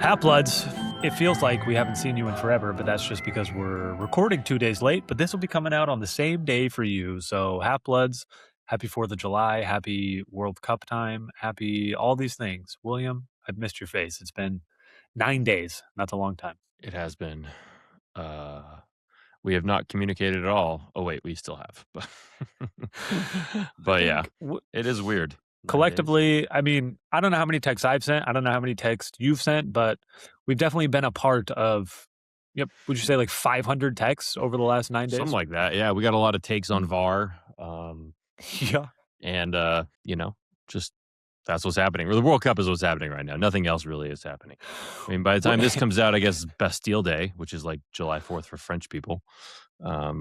Half-Bloods, it feels like we haven't seen you in forever, but that's just because we're recording 2 days late, but this will be coming out on the same day for you. So Half-Bloods, happy 4th of July, happy World Cup time, happy all these things. William, I've missed your face. It's been 9 days. That's a long time. It has been. We have not communicated at all. Oh, wait, we still have. But yeah, it is weird. 9 days. Collectively, I mean, I don't know how many texts I've sent. I don't know how many texts you've sent, but we've definitely been a part of, would you say like 500 texts over the last 9 days? Something like that. Yeah, we got a lot of takes on VAR. Yeah. And, just that's what's happening. The World Cup is what's happening right now. Nothing else really is happening. I mean, by the time this comes out, I guess Bastille Day, which is like July 4th for French people. A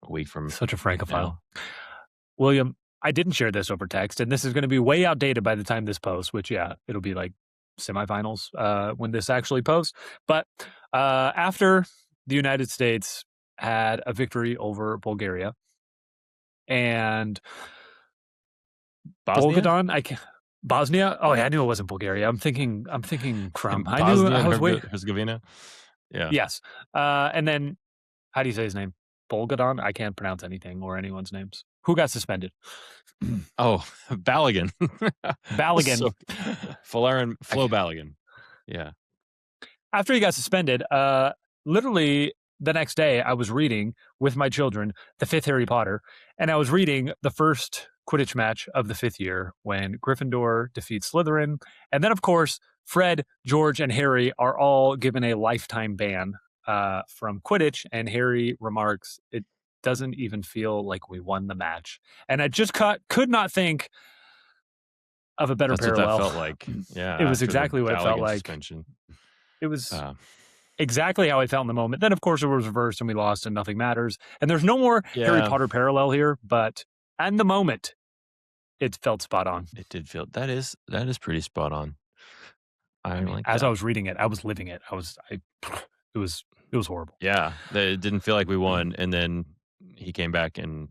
week from such a francophile. William, I didn't share this over text, and this is going to be way outdated by the time this posts, which, it'll be like semifinals when this actually posts. But after the United States had a victory over Bulgaria and Bosnia? Oh, yeah, I knew it wasn't Bulgaria. I'm thinking Crum. I knew I was waiting. Herzegovina? Yeah. Yes. And then, how do you say his name? Bolgadon? I can't pronounce anything or anyone's names. Who got suspended? Oh, Balogun. Balogun. Flo Balogun. Yeah. After he got suspended, literally the next day, I was reading with my children the 5th Harry Potter, and I was reading the first Quidditch match of the 5th year when Gryffindor defeats Slytherin. And then, of course, Fred, George, and Harry are all given a lifetime ban from Quidditch, and Harry remarks, "It doesn't even feel like we won the match." And I just could not think of a better parallel. What that felt like. Yeah, it was exactly what it felt like. Suspension. It was exactly how I felt in the moment. Then, of course, it was reversed and we lost and nothing matters. And there's no more Harry Potter parallel here, but at the moment, it felt spot on. It did feel that is pretty spot on. I mean, as I was reading it, I was living it. It was horrible. Yeah, it didn't feel like we won, and then he came back, and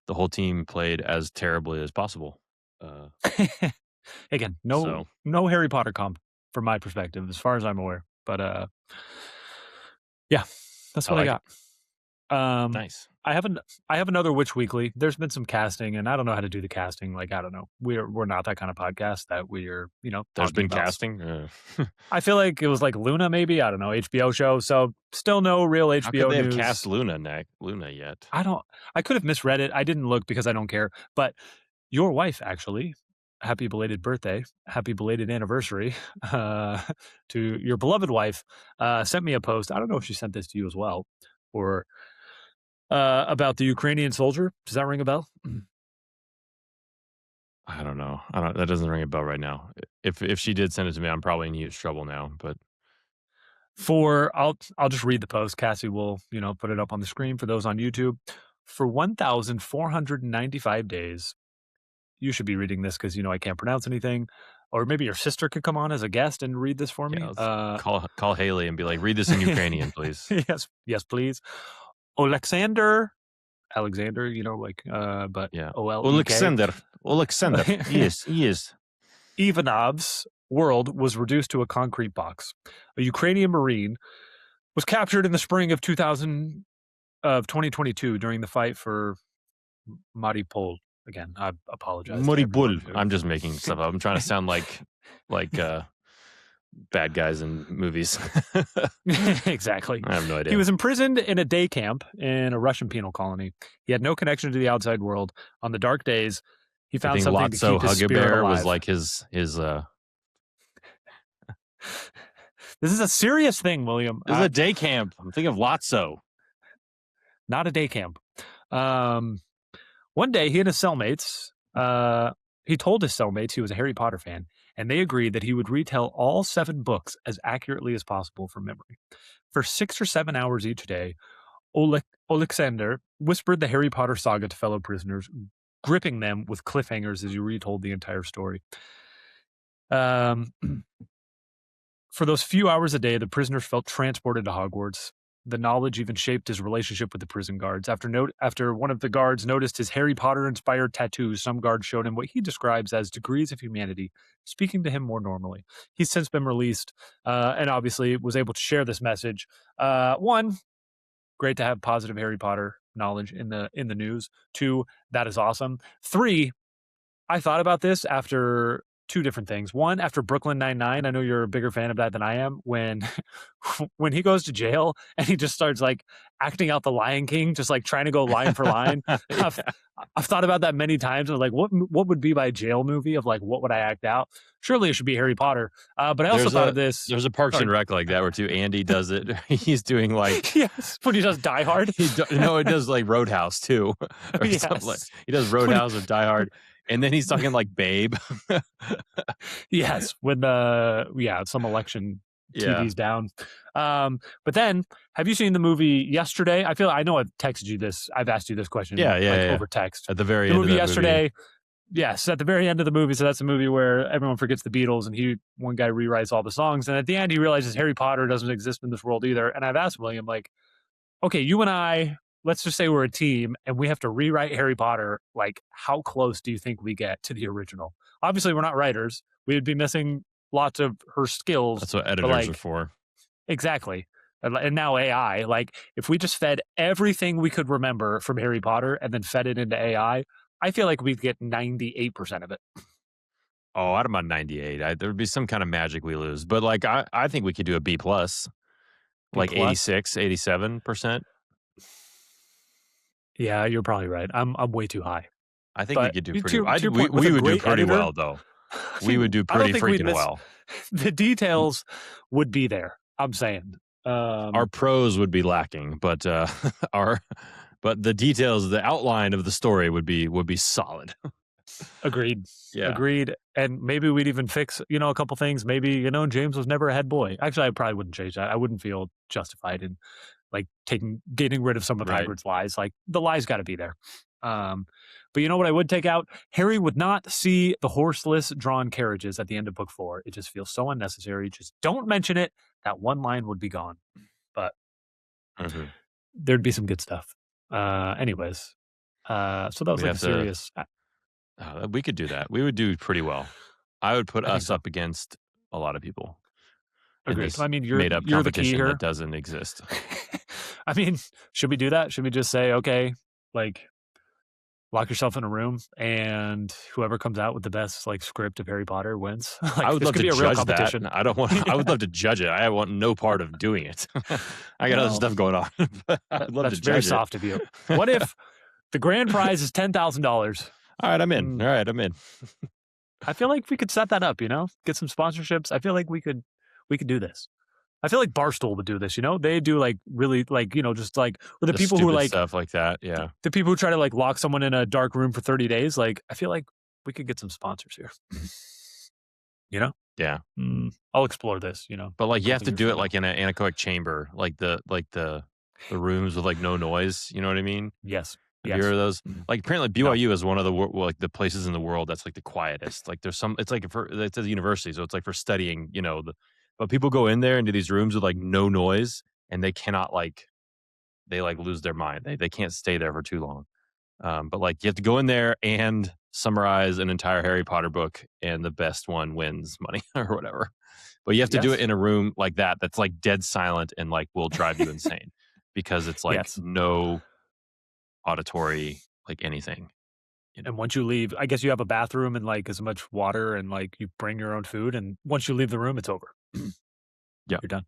the whole team played as terribly as possible. Again, no Harry Potter comp from my perspective, as far as I'm aware. But yeah, that's what I got. Nice. I have another Witch Weekly. There's been some casting, and I don't know how to do the casting. Like, I don't know. We're not that kind of podcast that we're There's been casting. I feel like it was like Luna, maybe. I don't know, HBO show. So still no real HBO How could they news. have cast Luna yet? I could have misread it. I didn't look because I don't care. But your wife, actually, happy belated birthday, happy belated anniversary to your beloved wife, sent me a post. I don't know if she sent this to you as well, or about the Ukrainian soldier. Does that ring a bell? I don't know. That doesn't ring a bell right now. If she did send it to me, I'm probably in huge trouble now. But I'll just read the post. Cassie will put it up on the screen for those on YouTube. For 1,495 days, you should be reading this because I can't pronounce anything. Or maybe your sister could come on as a guest and read this for me. Call Haley and be like, read this in Ukrainian, please. Yes, please. Alexander, but yeah. Alexander, yes, he is. Ivanov's world was reduced to a concrete box. A Ukrainian Marine was captured in the spring of 2022 during the fight for Mariupol. Again, I apologize. Mariupol. I'm just making stuff up. I'm trying to sound like bad guys in movies. Exactly. I have no idea. He was imprisoned in a day camp in a Russian penal colony. He had no connection to the outside world. On the dark days, he found something to keep his spirit alive. Was like his This is a serious thing, William. This is a day camp. I'm thinking of Lotso. Not a day camp. One day, he and his cellmates, he told his cellmates he was a Harry Potter fan, and they agreed that he would retell all 7 books as accurately as possible from memory. For 6 or 7 hours each day, Alexander whispered the Harry Potter saga to fellow prisoners, gripping them with cliffhangers as he retold the entire story. For those few hours a day, the prisoners felt transported to Hogwarts. The knowledge even shaped his relationship with the prison guards. After one of the guards noticed his Harry Potter-inspired tattoos, some guards showed him what he describes as degrees of humanity, speaking to him more normally. He's since been released, and obviously was able to share this message. One, great to have positive Harry Potter knowledge in the news. Two, that is awesome. Three, I thought about this after two different things. One, after Brooklyn Nine-Nine, I know you're a bigger fan of that than I am, when when he goes to jail and he just starts like acting out the Lion King, just like trying to go line for line. I've thought about that many times. I was like, what would be my jail movie of like, what would I act out? Surely it should be Harry Potter. But I also thought of this. There's a Parks and Rec like that where too Andy does it. He's doing like yes, when he does Die Hard. No, it does like Roadhouse too. Or Yes. like, he does Roadhouse or Die Hard. And then he's talking like Babe. Yes, when some election TV's down. But then, have you seen the movie Yesterday? I know I've texted you this. I've asked you this question. Over text. At the very end of movie that Yesterday. Movie. Yes, at the very end of the movie. So that's a movie where everyone forgets the Beatles, and one guy rewrites all the songs, and at the end he realizes Harry Potter doesn't exist in this world either. And I've asked William, like, okay, you and I, let's just say we're a team and we have to rewrite Harry Potter. Like, how close do you think we get to the original? Obviously, we're not writers. We would be missing lots of her skills. That's what editors are for. Exactly. And now AI, like, if we just fed everything we could remember from Harry Potter and then fed it into AI, I feel like we'd get 98% of it. Oh, out of my 98, there would be some kind of magic we lose. But like, I think we could do a B+. Like 86, 87%. Yeah, you're probably right. I'm way too high. I think we could do pretty well. We would do pretty well, though. We would do pretty freaking well. The details would be there. I'm saying. Our prose would be lacking, but the details, the outline of the story would be solid. Agreed. Yeah. Agreed. And maybe we'd even fix, a couple things. Maybe, James was never a head boy. Actually, I probably wouldn't change that. I wouldn't feel justified in like getting rid of some of Hagrid's lies. Like, the lies got to be there. But you know what I would take out? Harry would not see the horseless drawn carriages at the end of book 4. It just feels so unnecessary. Just don't mention it. That one line would be gone. But there'd be some good stuff. Anyways, so that was like a serious. We could do that. We would do pretty well. I would put us up against a lot of people. Agreed. I mean, you're the key here. That doesn't exist. I mean, should we do that? Should we just say, okay, like, lock yourself in a room, and whoever comes out with the best like script of Harry Potter wins? Like, I would love to judge that. I don't want. Yeah. I would love to judge it. I want no part of doing it. I got other stuff going on. I'd love that's to judge very soft of you. What if the grand prize is $10,000? All right, I'm in. All right, I'm in. I feel like we could set that up. Get some sponsorships. I feel like we could do this. I feel like Barstool would do this. They do like really like, just like with the people who like stuff like that. Yeah. The people who try to like lock someone in a dark room for 30 days. Like, I feel like we could get some sponsors here. Yeah. I'll explore this, But like, you have to do it like in an anechoic chamber, like the rooms with like no noise. You know what I mean? Yes. Have you heard of those? Like, apparently BYU is one of the places in the world that's like the quietest. Like, it's a university, so it's like for studying, but people go in there into these rooms with like no noise, and they cannot they lose their mind. They can't stay there for too long. But like, you have to go in there and summarize an entire Harry Potter book, and the best one wins money or whatever. But you have to do it in a room like that that's like dead silent and like will drive you insane because it's like no auditory, like anything. And once you leave, I guess you have a bathroom and like as much water, and like you bring your own food, and once you leave the room, it's over. Yeah, you're done.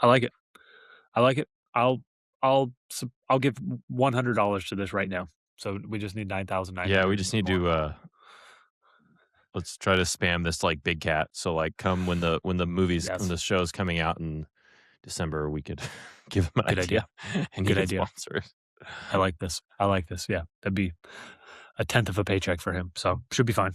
I like it. I'll give $100 to this right now. So we just need 9,900. Yeah, we just need to let's try to spam this like big cat. So like, come when the movies when the show's coming out in December, we could give them an idea. And good get idea. Sponsors. I like this. Yeah, that'd be a 1/10 of a paycheck for him. So should be fine.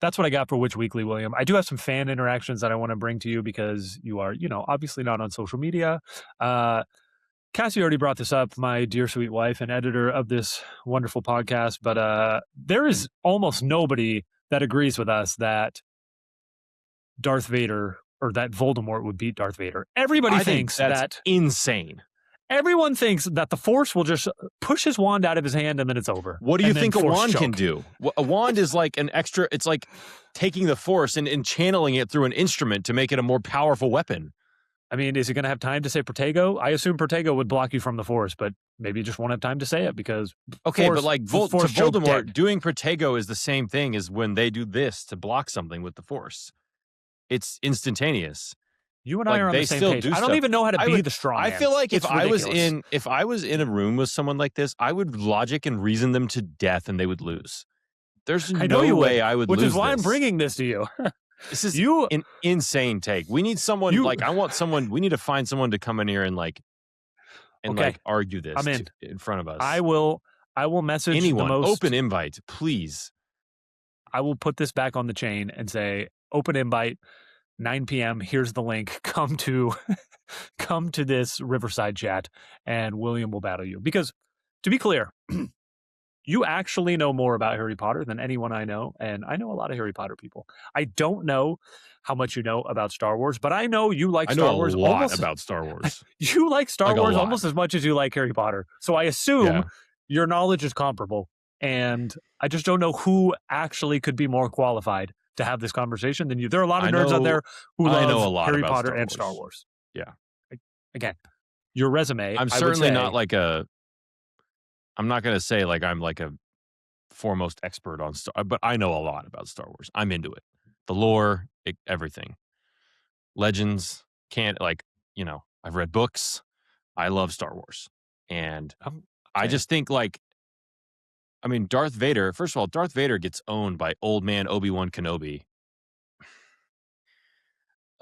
That's what I got for Witch Weekly, William. I do have some fan interactions that I want to bring to you because you are, obviously not on social media. Cassie already brought this up, my dear sweet wife and editor of this wonderful podcast, but there is almost nobody that agrees with us that Darth Vader or that Voldemort would beat Darth Vader. Everybody thinks that's insane. Everyone thinks that the Force will just push his wand out of his hand and then it's over. What do you think a wand choke. can do? A wand is like an extra, it's like taking the Force and channeling it through an instrument to make it a more powerful weapon. I mean, is he going to have time to say Protego? I assume Protego would block you from the Force, but maybe you just won't have time to say it because okay, Force, but like to Voldemort, doing Protego is the same thing as when they do this to block something with the Force. It's instantaneous. You and I are on the same page. I don't even know how to be the strong man. I feel like if I was in a room with someone like this, I would logic and reason them to death and they would lose. There's no way I would lose. Which is why I'm bringing this to you. This is an insane take. We need someone we need to find someone to come in here and argue this I'm in front of us. I will message anyone. the most Open invite, please. I will put this back on the chain and say open invite, 9 p.m. Here's the link. Come to this Riverside chat and William will battle you. Because to be clear, you actually know more about Harry Potter than anyone I know, and I know a lot of Harry Potter people. I don't know how much you know about Star Wars, but I know you like Star Wars. I know a lot about Star Wars. You like Star Wars almost as much as you like Harry Potter. So I assume your knowledge is comparable, and I just don't know who actually could be more qualified to have this conversation than you. There are a lot of nerds out there who love Harry Potter and Star Wars. Yeah. Again, your resume. I'm certainly not I'm not going to say like I'm like a foremost expert on but I know a lot about Star Wars. I'm into it. The lore, everything. Legends, I've read books. I love Star Wars. And I just think Darth Vader, first of all, Darth Vader gets owned by old man Obi-Wan Kenobi.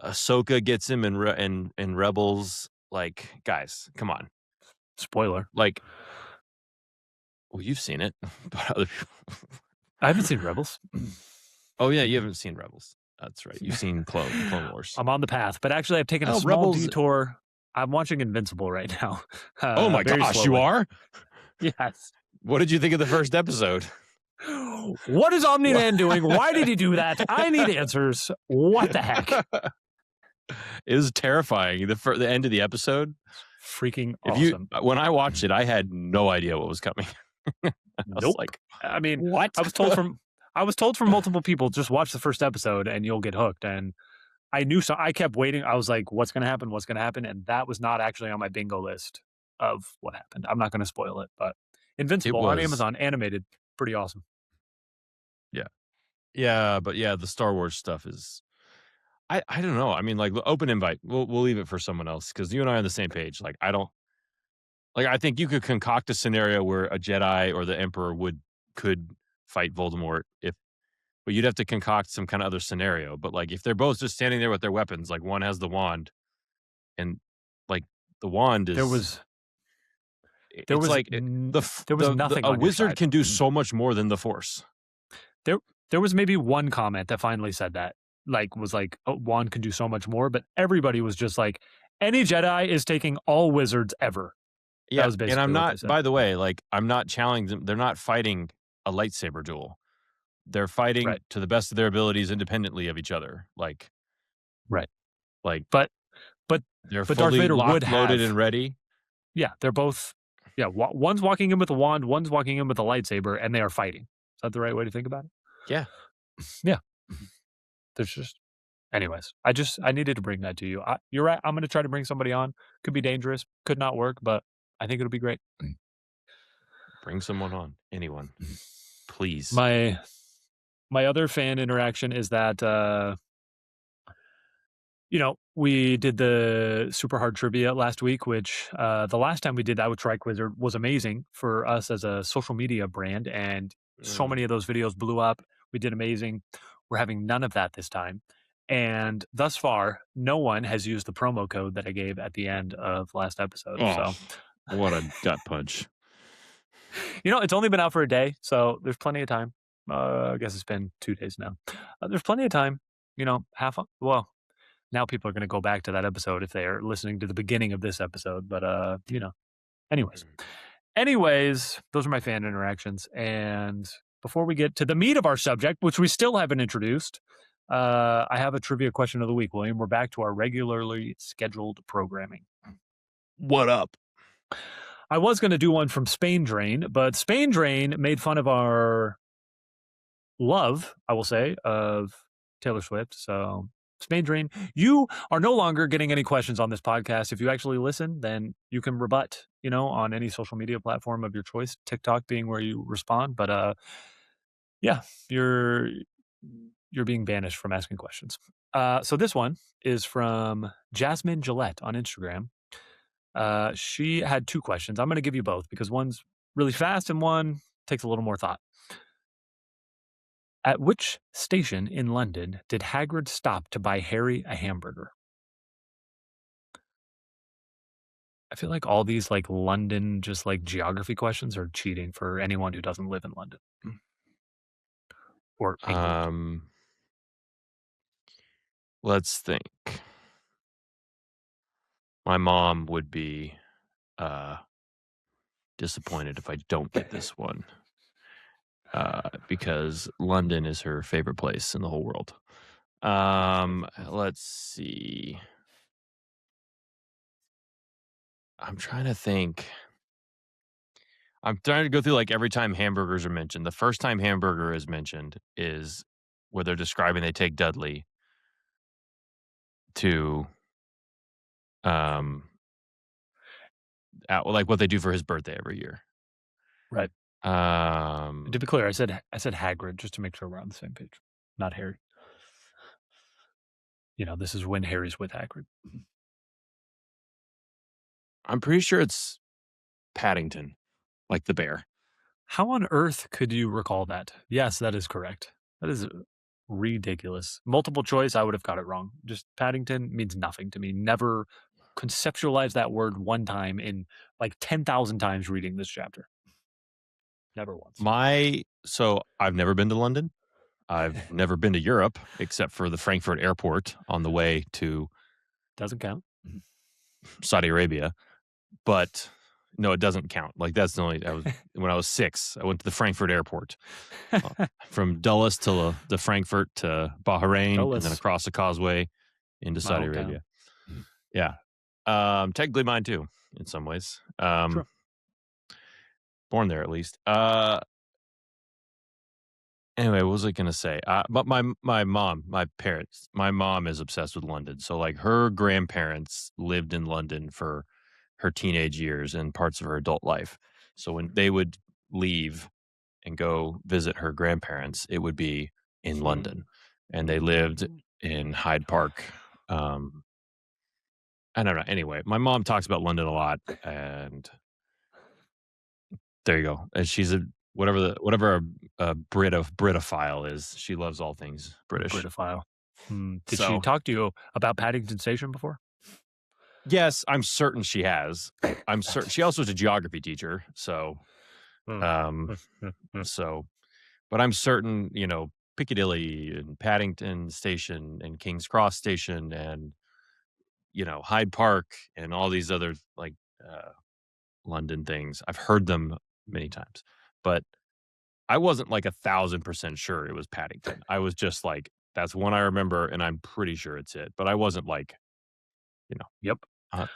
Ahsoka gets him in Rebels. Like, guys, come on. Spoiler. Well, you've seen it, but other people. I haven't seen Rebels. Oh, yeah, you haven't seen Rebels. That's right. You've seen Clone Wars. I'm on the path, but actually I've taken a small detour. I'm watching Invincible right now. Oh, my gosh, slowly. You are? Yes. What did you think of the first episode? What is Omni-Man doing? Why did he do that? I need answers. What the heck? It was terrifying. The end of the episode. Freaking awesome. When I watched it, I had no idea what was coming. Nope. What? I was told from multiple people, just watch the first episode and you'll get hooked. And I knew so. I kept waiting. I was like, what's going to happen? What's going to happen? And that was not actually on my bingo list of what happened. I'm not going to spoil it, but Invincible on Amazon, animated, pretty awesome. Yeah. Yeah, but the Star Wars stuff is I don't know. Open invite. We'll leave it for someone else because you and I are on the same page. I think you could concoct a scenario where a Jedi or the Emperor could fight Voldemort but you'd have to concoct some kind of other scenario. But if they're both just standing there with their weapons, one has the wand, and the wand is there was nothing. A wizard can do so much more than the Force. There was maybe one comment that finally said that. A wand can do so much more, but everybody was just any Jedi is taking all wizards ever. Yeah, and I'm not, by the way, I'm not challenging them. They're not fighting a lightsaber duel. They're fighting to the best of their abilities independently of each other. Right. But they're fully Darth Vader locked, loaded, and ready. Yeah, they're both. Yeah, one's walking in with a wand, one's walking in with a lightsaber, and they are fighting. Is that the right way to think about it? Yeah. Yeah. There's just, anyways, I needed to bring that to you. You're right. I'm going to try to bring somebody on. Could be dangerous. Could not work, but I think it'll be great. Bring someone on. Anyone. Please. My other fan interaction is that, we did the super hard trivia last week, which the last time we did that with Trike Wizard was amazing for us as a social media brand. And so many of those videos blew up. We did amazing. We're having none of that this time. And thus far, no one has used the promo code that I gave at the end of last episode. Oh, so what a gut punch. It's only been out for a day, so there's plenty of time. I guess it's been 2 days now. There's plenty of time, now people are going to go back to that episode if they are listening to the beginning of this episode. But, anyways, those are my fan interactions. And before we get to the meat of our subject, which we still haven't introduced, I have a trivia question of the week, William. We're back to our regularly scheduled programming. What up? I was going to do one from Spain Drain, but Spain Drain made fun of our love, I will say, of Taylor Swift. So, Spain Drain, you are no longer getting any questions on this podcast. If you actually listen, then you can rebut, on any social media platform of your choice, TikTok being where you respond. But yeah, you're being banished from asking questions. So this one is from Jasmine Gillette on Instagram. She had 2 questions. I'm going to give you both because one's really fast and one takes a little more thought. At which station in London did Hagrid stop to buy Harry a hamburger? I feel like all these London just geography questions are cheating for anyone who doesn't live in London or England. Let's think. My mom would be disappointed if I don't get this one because London is her favorite place in the whole world. Let's see. I'm trying to think. I'm trying to go through every time hamburgers are mentioned. The first time hamburger is mentioned is where they're describing they take Dudley to what they do for his birthday every year. Right. To be clear, I said Hagrid just to make sure we're on the same page, not Harry. This is when Harry's with Hagrid. I'm pretty sure it's Paddington, like the bear. How on earth could you recall that? Yes, that is correct. That is ridiculous. Multiple choice, I would have got it wrong. Just Paddington means nothing to me. Never conceptualized that word one time in 10,000 times reading this chapter. Never once. So I've never been to London. I've never been to Europe except for the Frankfurt airport on the way to doesn't count. Saudi Arabia. But no, it doesn't count. That's the only when I was 6, I went to the Frankfurt airport from Dulles to the Frankfurt to Bahrain and then across the causeway into Saudi Arabia. Yeah. Technically mine too, in some ways. Sure. Born there at least. Anyway, what was I going to say? But my parents, my mom is obsessed with London. So her grandparents lived in London for her teenage years and parts of her adult life. So when they would leave and go visit her grandparents, it would be in London. And they lived in Hyde Park. I don't know. Anyway, my mom talks about London a lot, and there you go. And she's whatever a Britophile is. She loves all things British. Britophile. Did she talk to you about Paddington Station before? Yes, I'm certain she has. I'm certain she also is a geography teacher. So, but I'm certain, Piccadilly and Paddington Station and King's Cross Station and, Hyde Park and all these other London things. I've heard them many times, but I wasn't 1,000% sure it was Paddington. I was just that's one I remember, and I'm pretty sure it's it. But I wasn't yep, 1,000%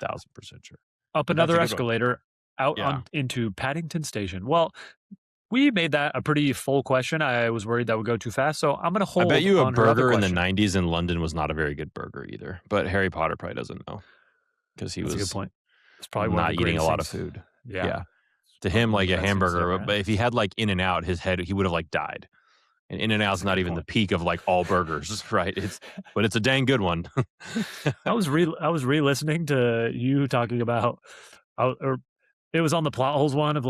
sure. Up another escalator out into Paddington Station. Well, we made that a pretty full question. I was worried that would go too fast, so I'm going to hold. I bet you a burger in the 90s in London was not a very good burger either. But Harry Potter probably doesn't know because he was a good point. It's probably not eating a lot of food. Yeah. To him, a hamburger, but if he had In-N-Out, his head, he would have died. And In-N-Out's not even the peak of all burgers, right? But it's a dang good one. I was re-listening to you talking about, or it was on the plot holes one of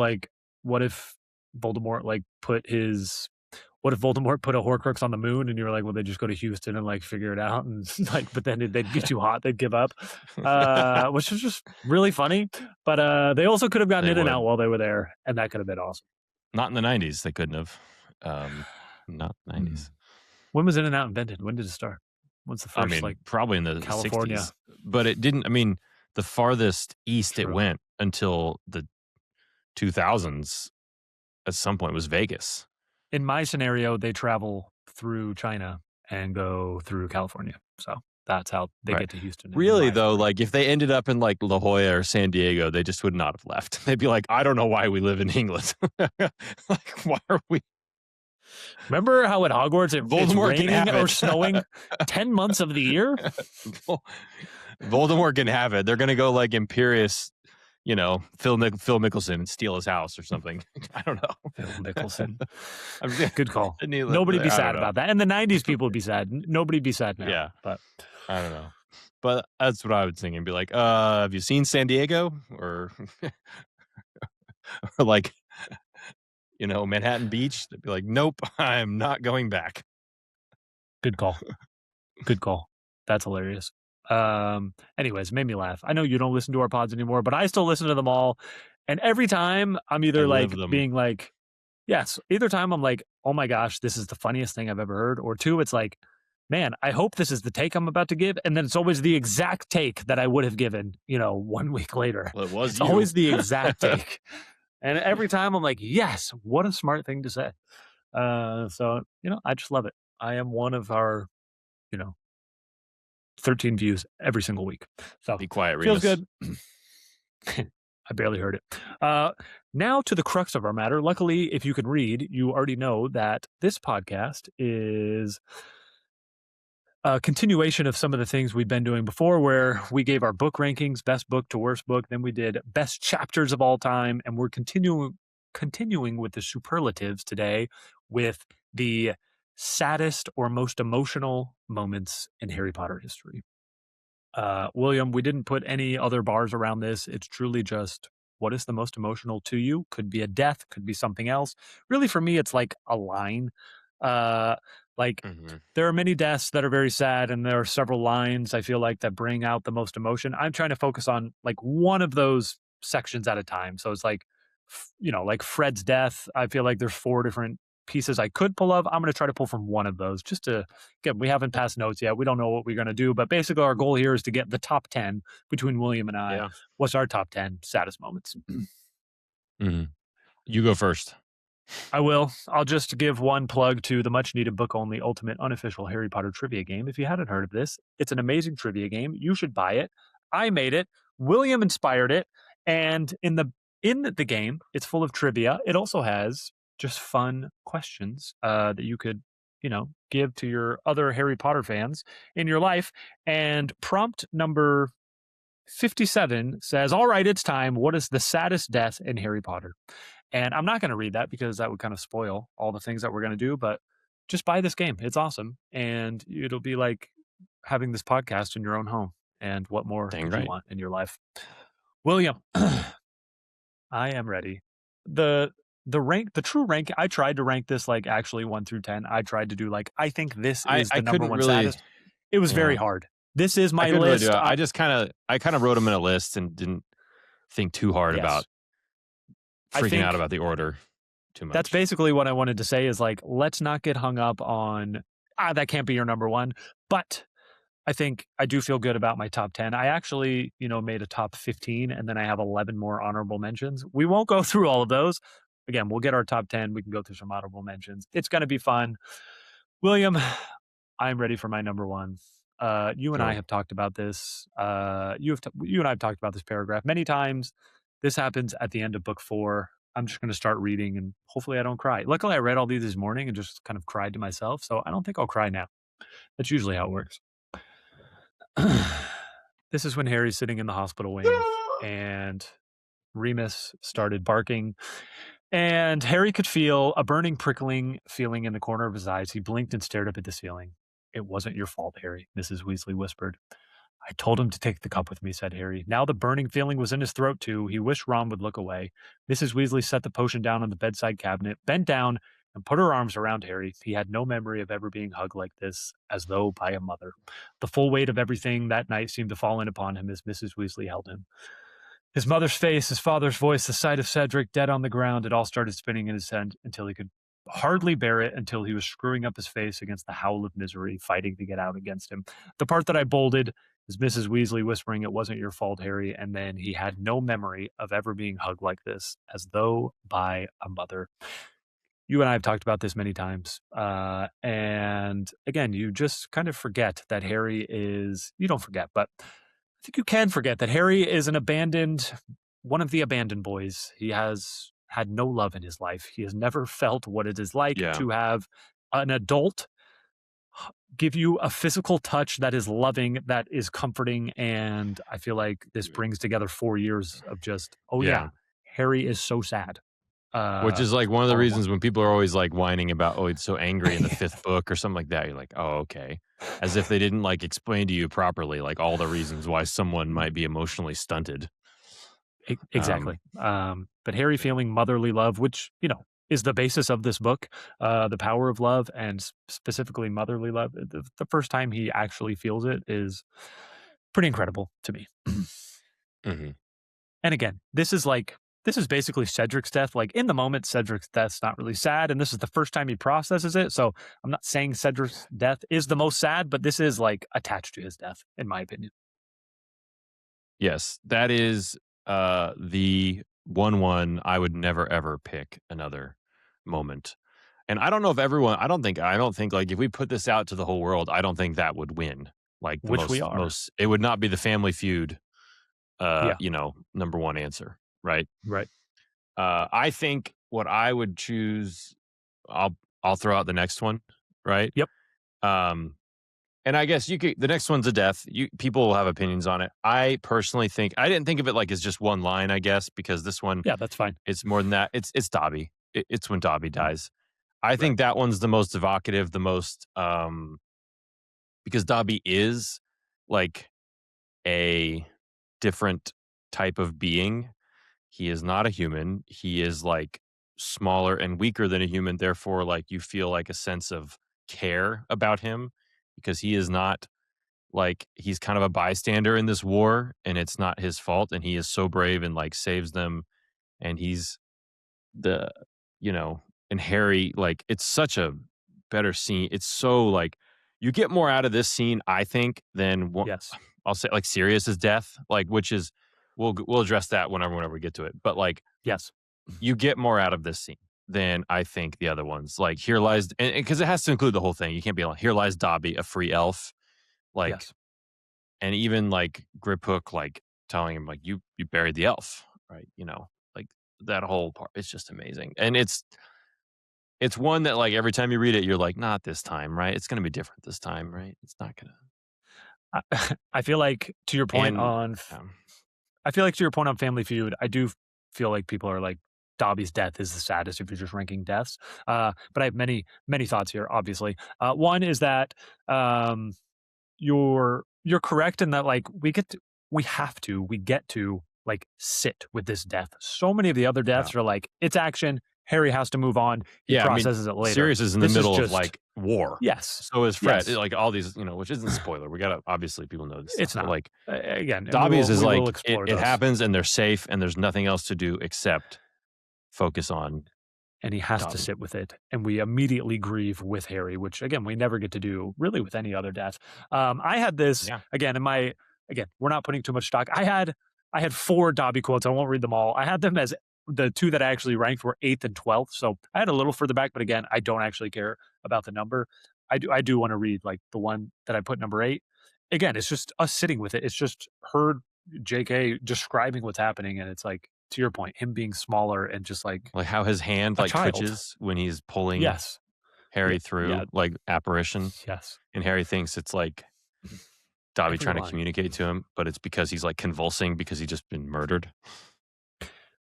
what if Voldemort what if Voldemort put a Horcrux on the moon, and you were well, they just go to Houston and figure it out, and but then they'd get too hot, they'd give up, which was just really funny. But they also could have gotten In-N-Out while they were there, and that could have been awesome. Not in the 90s, they couldn't have. Not 90s. When was In-N-Out invented? When did it start? What's the first? Probably in the California. 60s. But it didn't. The farthest east it went until the 2000s. At some point, was Vegas. In my scenario, they travel through China and go through California. So that's how they Right. get to Houston. in Really my though, story. like if they ended up in like La Jolla or San Diego, they just would not have left. They'd be like, I don't know why we live in England. Like, why are we? Remember how at Hogwarts it's Voldemort can raining have or it. snowing 10 months of the year? Voldemort can have it. They're gonna go like Imperious, Phil Mickelson and steal his house or something. I don't know. Phil Mickelson. I'm just, Good call. needless- Nobody'd be I don't sad know. about that. In the 90s, people would be sad. Nobody'd be sad now. Yeah. But I don't know. But that's what I would think and be like, have you seen San Diego? Or or like, Manhattan Beach? They'd be like, nope, I'm not going back. good call. Good call. That's hilarious. Anyways, made me laugh. I know you don't listen to our pods anymore, but I still listen to them all. And every time I'm I either live like them. being like, yes, either time I'm like, oh my gosh, this is the funniest thing I've ever heard. Or two, it's like, man, I hope this is the take I'm about to give. And then it's always the exact take that I would have given, 1 week later. Well, it was It's you. always the exact take. And every time I'm like, yes, what a smart thing to say. So, I just love it. I am one of our, 13 views every single week. So Be quiet, feels Remus. good. I barely heard it. Now to the crux of our matter. Luckily, if you can read, you already know that this podcast is a continuation of some of the things we've been doing before, where we gave our book rankings, best book to worst book. Then we did best chapters of all time. And we're continuing with the superlatives today with the saddest or most emotional moments in Harry Potter history. William, we didn't put any other bars around this. It's truly just what is the most emotional to you? Could be a death, could be something else. Really, for me, it's like a line. There are many deaths that are very sad, and there are several lines I feel like that bring out the most emotion. I'm trying to focus on like one of those sections at a time. So it's like, like Fred's death. I feel like there's 4 different pieces I could pull of. I'm going to try to pull from one of those just to get, we haven't passed notes yet. We don't know what we're going to do, but basically our goal here is to get the top 10 between William and I. Yeah. What's our top 10 saddest moments? You go first. I will. I'll just give one plug to the much needed book only ultimate unofficial Harry Potter trivia game. If you hadn't heard of this, it's an amazing trivia game. You should buy it. I made it. William inspired it. And in the game, it's full of trivia. It also has just fun questions that you could, give to your other Harry Potter fans in your life. And prompt number 57 says, all right, it's time. What is the saddest death in Harry Potter? And I'm not going to read that because that would kind of spoil all the things that we're going to do, but just buy this game. It's awesome. And it'll be like having this podcast in your own home. And what more Dang could right. you want in your life? William, I am ready. The true rank, I tried to rank this like actually 1 through 10. I tried to do like, I think this is the number one saddest. It was very hard. This is my list. Really I just kind of wrote them in a list and didn't think too hard about freaking out about the order too much. That's basically what I wanted to say is like, let's not get hung up on, that can't be your number one. But I think I do feel good about my top 10. I actually, made a top 15 and then I have 11 more honorable mentions. We won't go through all of those. Again, we'll get our top 10. We can go through some honorable mentions. It's going to be fun. William, I'm ready for my number one. You and I have talked about this. You and I have talked about this paragraph many times. This happens at the end of book 4. I'm just going to start reading and hopefully I don't cry. Luckily, I read all these this morning and just kind of cried to myself. So I don't think I'll cry now. That's usually how it works. This is when Harry's sitting in the hospital wing and Remus started barking. And Harry could feel a burning, prickling feeling in the corner of his eyes. He blinked and stared up at the ceiling. It wasn't your fault, Harry, Mrs. Weasley whispered. I told him to take the cup with me, said Harry. Now the burning feeling was in his throat, too. He wished Ron would look away. Mrs. Weasley set the potion down on the bedside cabinet, bent down, and put her arms around Harry. He had no memory of ever being hugged like this, as though by a mother. The full weight of everything that night seemed to fall in upon him as Mrs. Weasley held him. His mother's face, his father's voice, the sight of Cedric dead on the ground, it all started spinning in his head until he could hardly bear it, until he was screwing up his face against the howl of misery, fighting to get out against him. The part that I bolded is Mrs. Weasley whispering, it wasn't your fault, Harry, and then he had no memory of ever being hugged like this, as though by a mother. you and I have talked about this many times. And again, you just kind of forget that Harry is, you don't forget, but I think you can forget that Harry is one of the abandoned boys. He has had no love in his life. He has never felt what it is like Yeah. to have an adult give you a physical touch that is loving, that is comforting. And I feel like this brings together 4 years of just, oh Yeah. yeah, Harry is so sad. Which is like one of the All in one. reasons when people are always like whining about, oh, it's so angry in the fifth book or something like that. You're like, oh, okay. As if they didn't like explain to you properly, like all the reasons why someone might be emotionally stunted. Exactly. But Harry feeling motherly love, which, is the basis of this book, the power of love and specifically motherly love. The first time he actually feels it is pretty incredible to me. Hmm. And again, this is basically Cedric's death. Like in the moment, Cedric's death's not really sad. And this is the first time he processes it. So I'm not saying Cedric's death is the most sad, but this is like attached to his death, in my opinion. Yes, that is the one I would never ever pick another moment. And I don't know if everyone I don't think like if we put this out to the whole world, I don't think that would win. Like the Which we are. most it would not be the Family Feud Yeah. number one answer, right? Right. I think what I would choose I'll throw out the next one, right? Yep. Um and I guess you could the next one's a death. People will have opinions on it. I personally think I didn't think of it like as just one line, I guess, because this one Yeah, that's fine. it's more than that. It's Dobby. It's when Dobby dies. I Right. think that one's the most evocative, the most because Dobby is like a different type of being. He is not a human. He is like smaller and weaker than a human. Therefore, like you feel like a sense of care about him because he is not like he's kind of a bystander in this war and it's not his fault. And he is so brave and like saves them. And he's the, you know, and Harry, like it's such a better scene. It's so like you get more out of this scene, I think, than what Yes. I'll say like Sirius's death, like which is we'll address that whenever we get to it. But like Yes. you get more out of this scene than I think the other ones. Like here lies, and because it has to include the whole thing. You can't be like here lies Dobby, a free elf, like, Yes. and even like Grip Hook, like telling him like you buried the elf, right? Like that whole part. It's just amazing, and it's one that like every time you read it, you're like, not this time, right? It's gonna be different this time, right? It's not gonna. I, I feel like to your point And on um, I feel like to your point on Family Feud, I do feel like people are like Dobby's death is the saddest if you're just ranking deaths. But I have many thoughts here. Obviously, one is that um, you're correct in that like we get to like sit with this death. So many of the other yeah. deaths are like it's action. Harry has to move on. He Yeah, I mean, processes it later. Sirius is in the This is middle of just like war. yes, So is Fred. yes. Like all these, which isn't a spoiler. We gotta obviously people know this stuff. It's But not like again, and Dobby's is we will like it, explore it those. happens and they're safe and there's nothing else to do except focus on And he has to Dobby. sit with it, and we immediately grieve with Harry, which again we never get to do really with any other death. I had this Yeah. again in my again. We're not putting too much stock. I had 4 Dobby quotes. I won't read them all. I had them as the 2 that I actually ranked were 8th and 12th. So I had a little further back, but again, I don't actually care about the number. I do want to read like the one that I put number 8. Again, it's just us sitting with it. It's just her JK describing what's happening, and it's like to your point, him being smaller and just like Like how his hand a like child. twitches when he's pulling Yes. Yeah, Harry yeah, through like apparition. yes. And Harry thinks it's like Dobby Every trying to line. communicate to him, but it's because he's like convulsing because he just been murdered.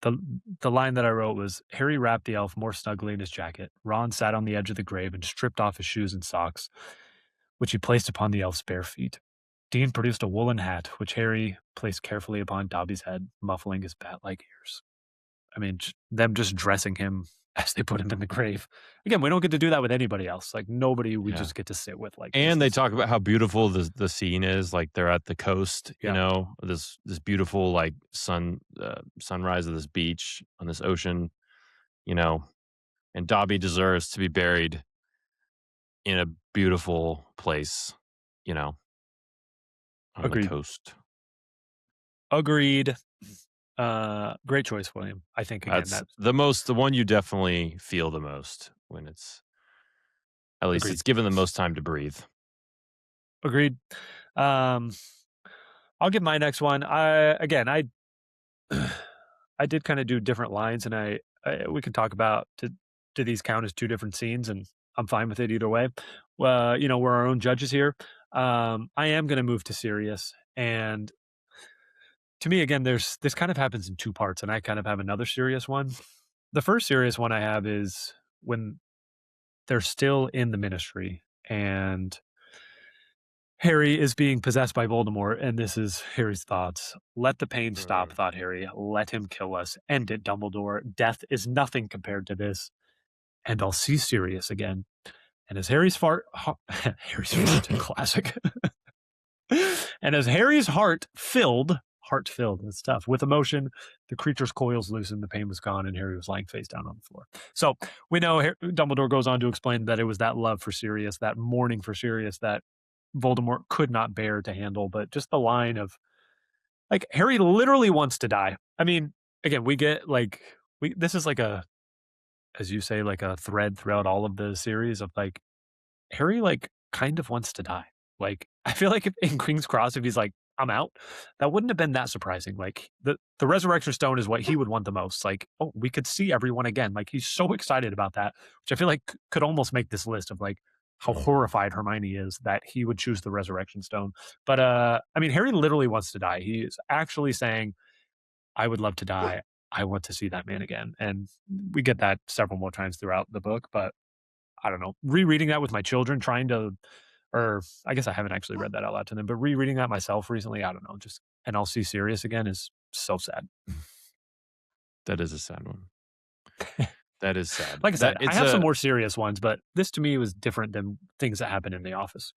The the line that I wrote was Harry wrapped the elf more snugly in his jacket. Ron sat on the edge of the grave and stripped off his shoes and socks, which he placed upon the elf's bare feet. Dean produced a woolen hat, which Harry placed carefully upon Dobby's head, muffling his bat-like ears. I mean, them just dressing him as they put him in the grave. Again, we don't get to do that with anybody else. Like nobody we Yeah. just get to sit with like this. And they talk about how beautiful the scene is. Like they're at the coast, Yeah. this beautiful like sunrise of this beach on this ocean, you know, and Dobby deserves to be buried in a beautiful place, you know, on the Agreed. coast. Agreed. Great choice, William. I think again That's that's the one you definitely feel the most when it's at least agreed. it's given the most time to breathe. Agreed. Um, I'll give my next one. I I did kind of do different lines, and we could talk about do these count as two different scenes, and I'm fine with it either way. Well, we're our own judges here. I am going to move to Sirius, and to me, again, this kind of happens in two parts, and I kind of have another serious one. The first serious one I have is when they're still in the Ministry, and Harry is being possessed by Voldemort, and this is Harry's thoughts. Let the pain stop, Mm. thought Harry. Let him kill us. End it, Dumbledore. Death is nothing compared to this. And I'll see Sirius again. And as Harry's Harry's fart, classic. And as Harry's heart filled, it's tough, with emotion, the creature's coils loosened, the pain was gone, and Harry was lying face down on the floor. So we know Dumbledore goes on to explain that it was that love for Sirius, that mourning for Sirius, that Voldemort could not bear to handle, but just the line of like Harry literally wants to die. I mean, again, we get this is like as you say, like a thread throughout all of the series of like Harry like kind of wants to die. Like I feel like if, in King's Cross, if he's like, I'm out, that wouldn't have been that surprising. Like the resurrection stone is what he would want the most. Like, oh, we could see everyone again. Like he's so excited about that, which I feel like could almost make this list of like how horrified Hermione is that he would choose the resurrection stone. But I mean, Harry literally wants to die. He is actually saying, I would love to die. I want to see that man again. And we get that several more times throughout the book, but I don't know, rereading that with my children, or I guess I haven't actually read that out loud to them, but rereading that myself recently, I don't know, and I'll see Sirius again is so sad. That is a sad one. That is sad. Like I said, I have some more serious ones, but this to me was different than things that happen in The Office.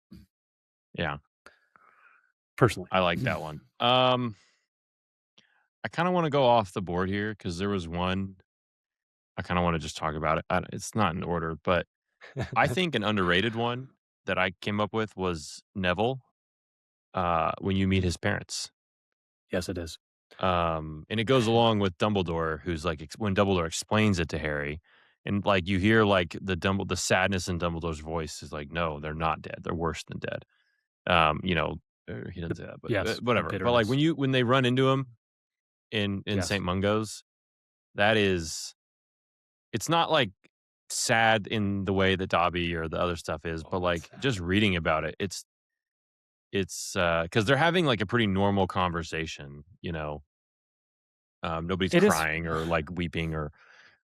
Yeah. Personally. I like that one. I kind of want to go off the board here because there was one I kind of want to just talk about it. It's not in order, but I think an underrated one that I came up with was Neville when you meet his parents. Yes, it is. And it goes along with Dumbledore, who's like when Dumbledore explains it to Harry, and like you hear like the sadness in Dumbledore's voice is like, no, they're not dead. They're worse than dead. He doesn't say that, but Yes, whatever. But like when they run into him in yes. St. Mungo's, it's not like sad in the way that Dobby or the other stuff is, but like just reading about it, it's because they're having like a pretty normal conversation, nobody's crying or like weeping or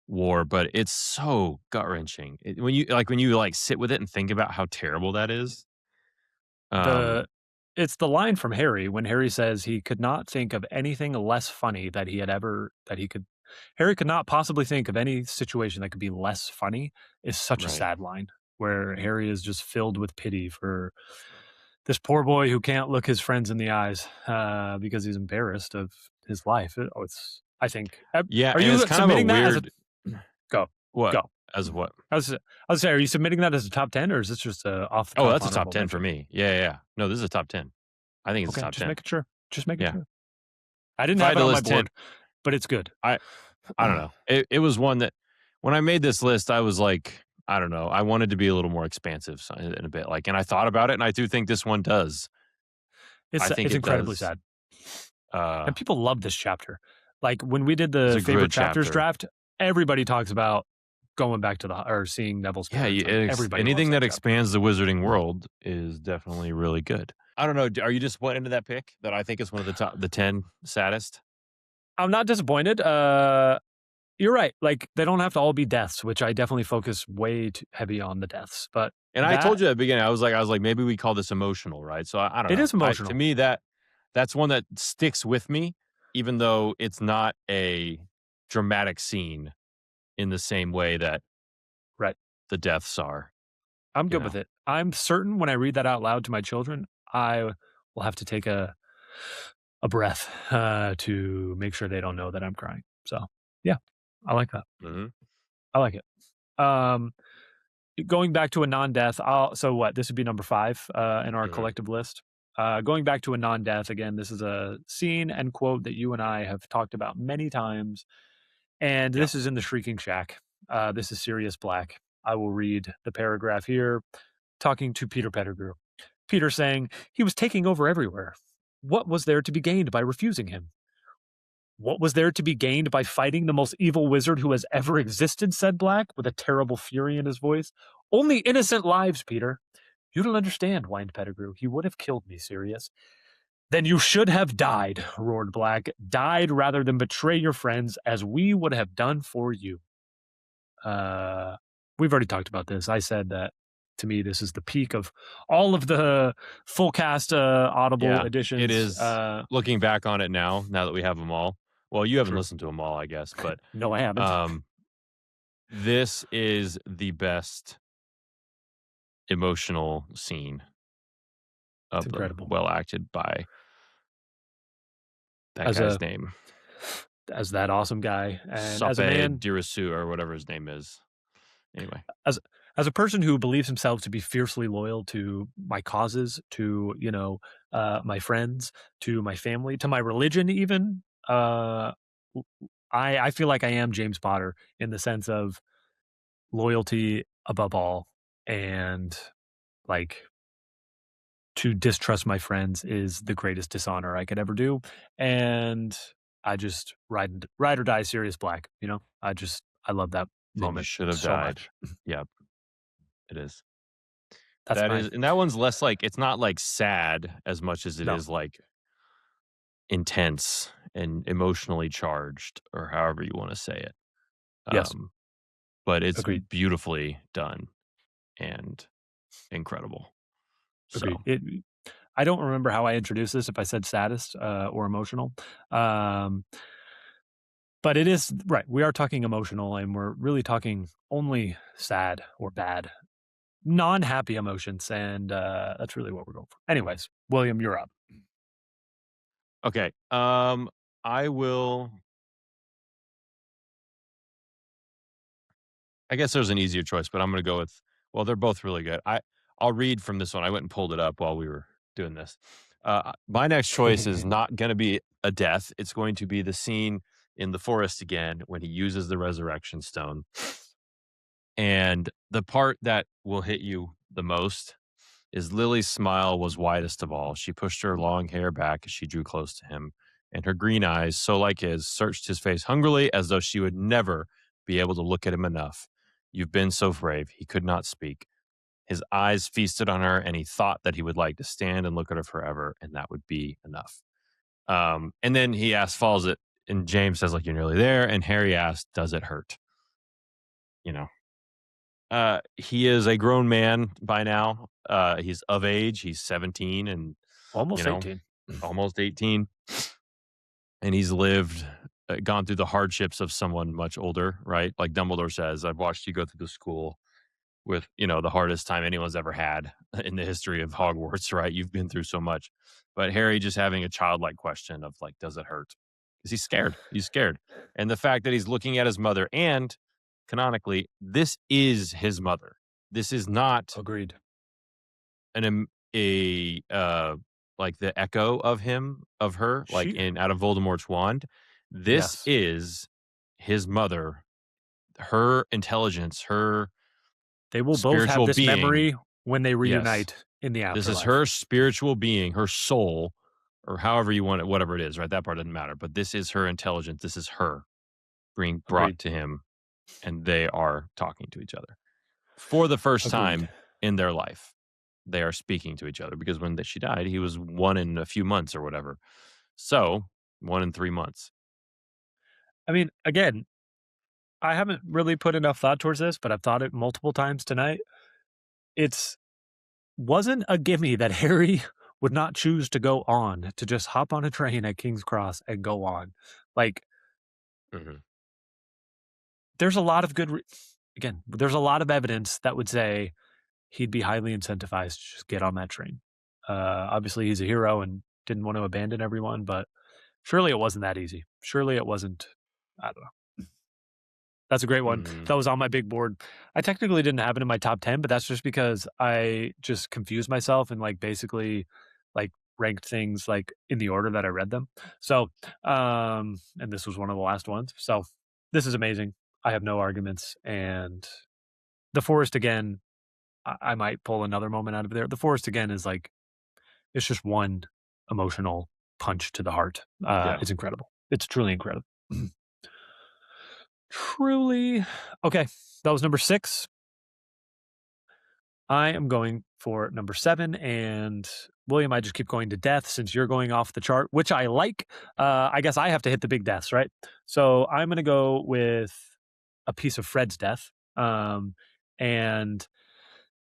war, but it's so gut wrenching when you sit with it and think about how terrible that is. It's the line from Harry when Harry says he could not think of anything less funny Harry could not possibly think of any situation that could be less funny is such a sad line where Harry is just filled with pity for this poor boy who can't look his friends in the eyes because he's embarrassed of his life. I think. Yeah. Are you submitting that weird... Go. What? Go. As what? I was saying, are you submitting that as a top 10 or is this just off the top? Oh, that's a top 10 for me. Yeah. No, this is a top 10. I think it's a top 10. Just making sure. I didn't have it on my board, but it's good. I don't know. It was one that when I made this list, I was like, I don't know. I wanted to be a little more expansive in a bit. And I thought about it, and I do think this one does. It's incredibly sad. And people love this chapter. Like when we did the favorite chapters draft, everybody talks about going back to seeing Neville's parents. Everybody anything that expands the wizarding world is definitely really good. I don't know. Are you disappointed in that pick that I think is one of the 10 saddest? I'm not disappointed. You're right. Like they don't have to all be deaths, which I definitely focus way too heavy on the deaths. But I told you at the beginning, I was like, maybe we call this emotional, right? So I don't know. It is emotional. To me, that's one that sticks with me, even though it's not a dramatic scene in the same way that the deaths are. I'm good with it. I'm certain when I read that out loud to my children, I will have to take a breath to make sure they don't know that I'm crying. So yeah, I like that. Mm-hmm. I like it. Going back to a non-death, this would be number 5 in our collective list. Going back to a non-death again, this is a scene and quote that you and I have talked about many times, and Yeah. this is in the Shrieking Shack. This is Sirius Black. I will read the paragraph here, talking to Peter Pettigrew. Peter saying, "He was taking over everywhere. What was there to be gained by refusing him? What was there to be gained by fighting the most evil wizard who has ever existed?" said Black, with a terrible fury in his voice. "Only innocent lives, Peter." "You don't understand," whined Pettigrew. "He would have killed me, Sirius." "Then you should have died," roared Black. "Died rather than betray your friends, as we would have done for you." Uh, we've already talked about this. I said that to me, this is the peak of all of the full cast Audible Yeah, it editions. is. Looking back on it now that we have them all. Well, you haven't True. listened to them all, I guess, but No, I haven't. um, this is the best emotional scene It's of them, incredible. well acted by that As guy's a name, as that awesome guy, and as a Sape man, Dirasu or whatever his name is. Anyway, as as a person who believes himself to be fiercely loyal to my causes, to my friends, to my family, to my religion, even. I feel like I am James Potter in the sense of loyalty above all, and like to distrust my friends is the greatest dishonor I could ever do. And I just ride or die Sirius Black. I love that then you moment should have so died. much. Yep, it is. That's That my is, and that one's less like it's not like sad as much as it no. is like intense and emotionally charged, or however you want to say it. Yes, Um, but it's agreed. beautifully done and incredible. So, Agreed. I don't remember how I introduced this, if I said saddest or emotional. Um, but it is right. We are talking emotional, and we're really talking only sad or bad, non-happy emotions, and that's really what we're going for. Anyways, William, you're up. okay. I will. I guess there's an easier choice, but I'm going to go with. Well, they're both really good. I'll read from this one. I went and pulled it up while we were doing this. My next choice is not going to be a death. It's going to be the scene in the forest again when he uses the resurrection stone. And the part that will hit you the most is Lily's smile was widest of all. She pushed her long hair back as she drew close to him, and her green eyes, so like his, searched his face hungrily as though she would never be able to look at him enough. You've been so brave. He could not speak. His eyes feasted on her, and he thought that he would like to stand and look at her forever, and that would be enough. And then he asks, falls it, and James says, like, you're nearly there. And Harry asks, does it hurt? You know, he is a grown man by now. He's of age. He's 17 and, you Almost know, 18. almost 18. And he's lived, gone through the hardships of someone much older, right? Like Dumbledore says, I've watched you go through the school with, the hardest time anyone's ever had in the history of Hogwarts, right? You've been through so much. But Harry just having a childlike question of like, does it hurt? Because he's scared. He's scared. And the fact that he's looking at his mother, and canonically, this is his mother. This is not Agreed. a like the echo of her, like She in out of Voldemort's wand. This Yes. is his mother, her intelligence, her They will both have spiritual this being. memory when they Yes. reunite in the This afterlife. is her spiritual being, her soul, or however you want it, whatever it is, right? That part doesn't matter. But this is her intelligence. This is her being brought Agreed. to him, and they are talking to each other for the first Agreed. time in their life. They are speaking to each other because when she died, he was 1 in a few months or whatever. So 1 in 3 months. I mean, again, I haven't really put enough thought towards this, but I've thought it multiple times tonight. It's wasn't a gimme that Harry would not choose to go on, to just hop on a train at King's Cross and go on. Like, Mhm. there's a lot of there's a lot of evidence that would say he'd be highly incentivized to just get on that train. Obviously, he's a hero and didn't want to abandon everyone, but surely it wasn't that easy. Surely it wasn't. I don't know. That's a great one. Mhm. That was on my big board. I technically didn't have it in my top 10, but that's just because I just confused myself and like basically like ranked things like in the order that I read them. So, and this was one of the last ones. So this is amazing. I have no arguments. And the forest again, I might pull another moment out of there. The forest again is like, it's just one emotional punch to the heart. Yeah. It's incredible. It's truly incredible. Truly. Okay. That was number 6. I am going for number 7. And William, I just keep going to death since you're going off the chart, which I like. I guess I have to hit the big deaths, right? So I'm going to go with a piece of Fred's death. And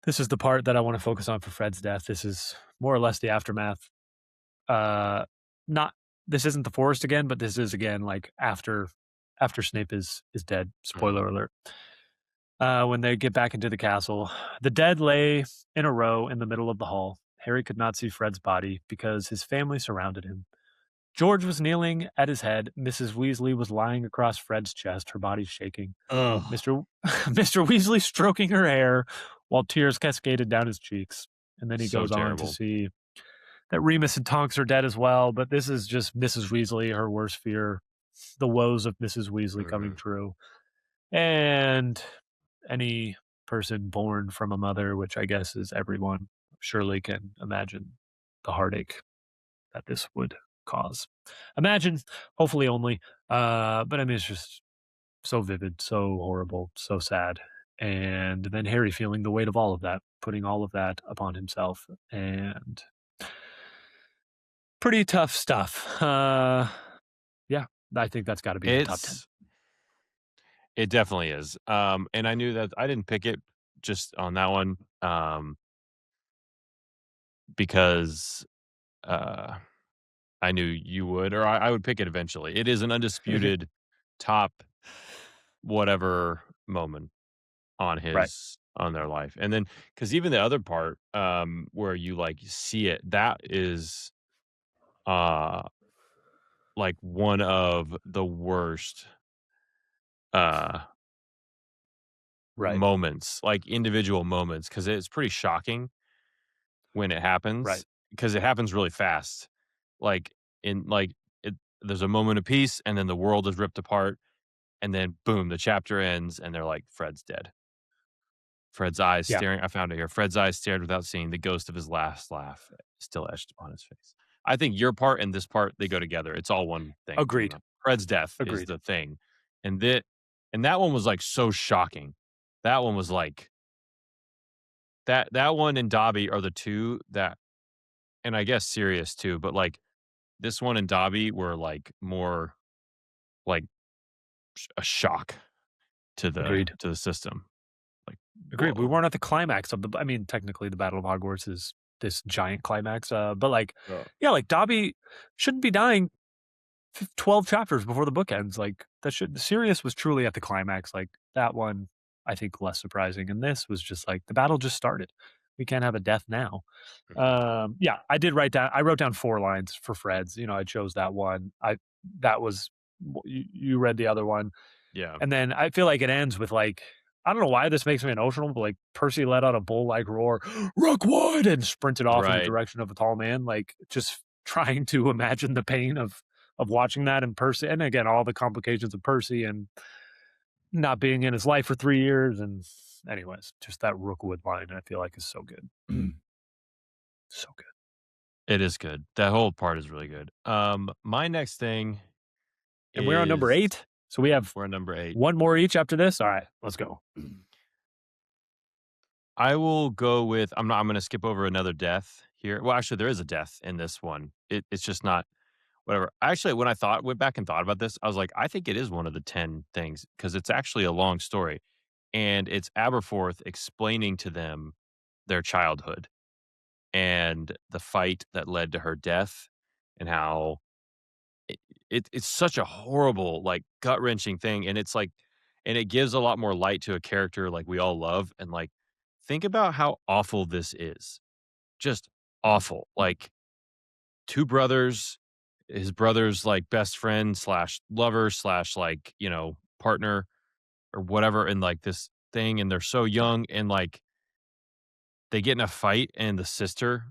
this is the part that I want to focus on for Fred's death. This is more or less the aftermath. Not this isn't the forest again, but this is again like after Snape is dead. Spoiler alert. When they get back into the castle, the dead lay in a row in the middle of the hall. Harry could not see Fred's body because his family surrounded him. George was kneeling at his head. Mrs. Weasley was lying across Fred's chest, her body shaking. Ugh. Mr. Weasley stroking her hair while tears cascaded down his cheeks. And then he So goes on terrible. to see that Remus and Tonks are dead as well, but this is just Mrs. Weasley, her worst fear, the woes of Mrs. Weasley coming true. And any person born from a mother, which I guess is everyone, surely can imagine the heartache that this would cause. Imagine, hopefully only, but I mean, it's just so vivid, so horrible, so sad. And then Harry feeling the weight of all of that, putting all of that upon himself. And pretty tough stuff. Yeah, I think that's got to be in the top 10. It definitely is. And I knew that I didn't pick it just on that one because I knew you would, or I would pick it eventually. It is an undisputed top whatever moment on Right. on their life. And then because even the other part where you like see it, that is uh like one of the worst Right. moments, like individual moments, because it's pretty shocking when it happens, Right. because it happens really fast. Like in like it, there's a moment of peace, and then the world is ripped apart, and then boom, the chapter ends, and they're like, Fred's dead. Fred's eyes Yeah. staring. I found it here. Fred's eyes stared without seeing, the ghost of his last laugh still etched upon his face. I think your part and this part, they go together. It's all one thing. to Agreed. me. Fred's death is Agreed. the thing, and that one was like so shocking. That one was like that one and Dobby are the two that, and I guess Sirius too, but like this one and Dobby were like more like a shock to Agreed. the system. Like, Agreed. We whoa. weren't at the climax of the. I mean, technically, the Battle of Hogwarts is this giant climax. But like, yeah, like Dobby shouldn't be dying 12 chapters before the book ends. Like that should. Sirius was truly at the climax. Like that one, I think less surprising. And this was just like the battle just started. We can't have a death now. Yeah, I did write down. I wrote down 4 lines for Fred's. You know, I chose that one. That was you read the other one. Yeah. And then I feel like it ends with like, I don't know why this makes me emotional, but like Percy let out a bull-like roar, Rookwood, and sprinted off in the Right. direction of a tall man, like just trying to imagine the pain of watching that, and Percy, and again all the complications of Percy and not being in his life for 3 years. And anyways, just that Rookwood line I feel like is so good. So good. It is good. That whole part is really good. My next thing And we're on number 8. So we have we're on number 8. one more each after this. All right, let's go. I will go with I'm gonna skip over another death here. Well, actually there is a death in this one. It's just not whatever. Actually, when I went back and thought about this, I was like, I think it is one of the 10 things because it's actually a long story. And it's Aberforth explaining to them their childhood and the fight that led to her death, and how it's such a horrible, like gut wrenching thing. And it's like, and it gives a lot more light to a character like we all love. And like, think about how awful this is. Just awful. Like 2 brothers, his brother's like best friend slash lover slash like, partner or whatever. And like this thing, and they're so young, and like they get in a fight, and the sister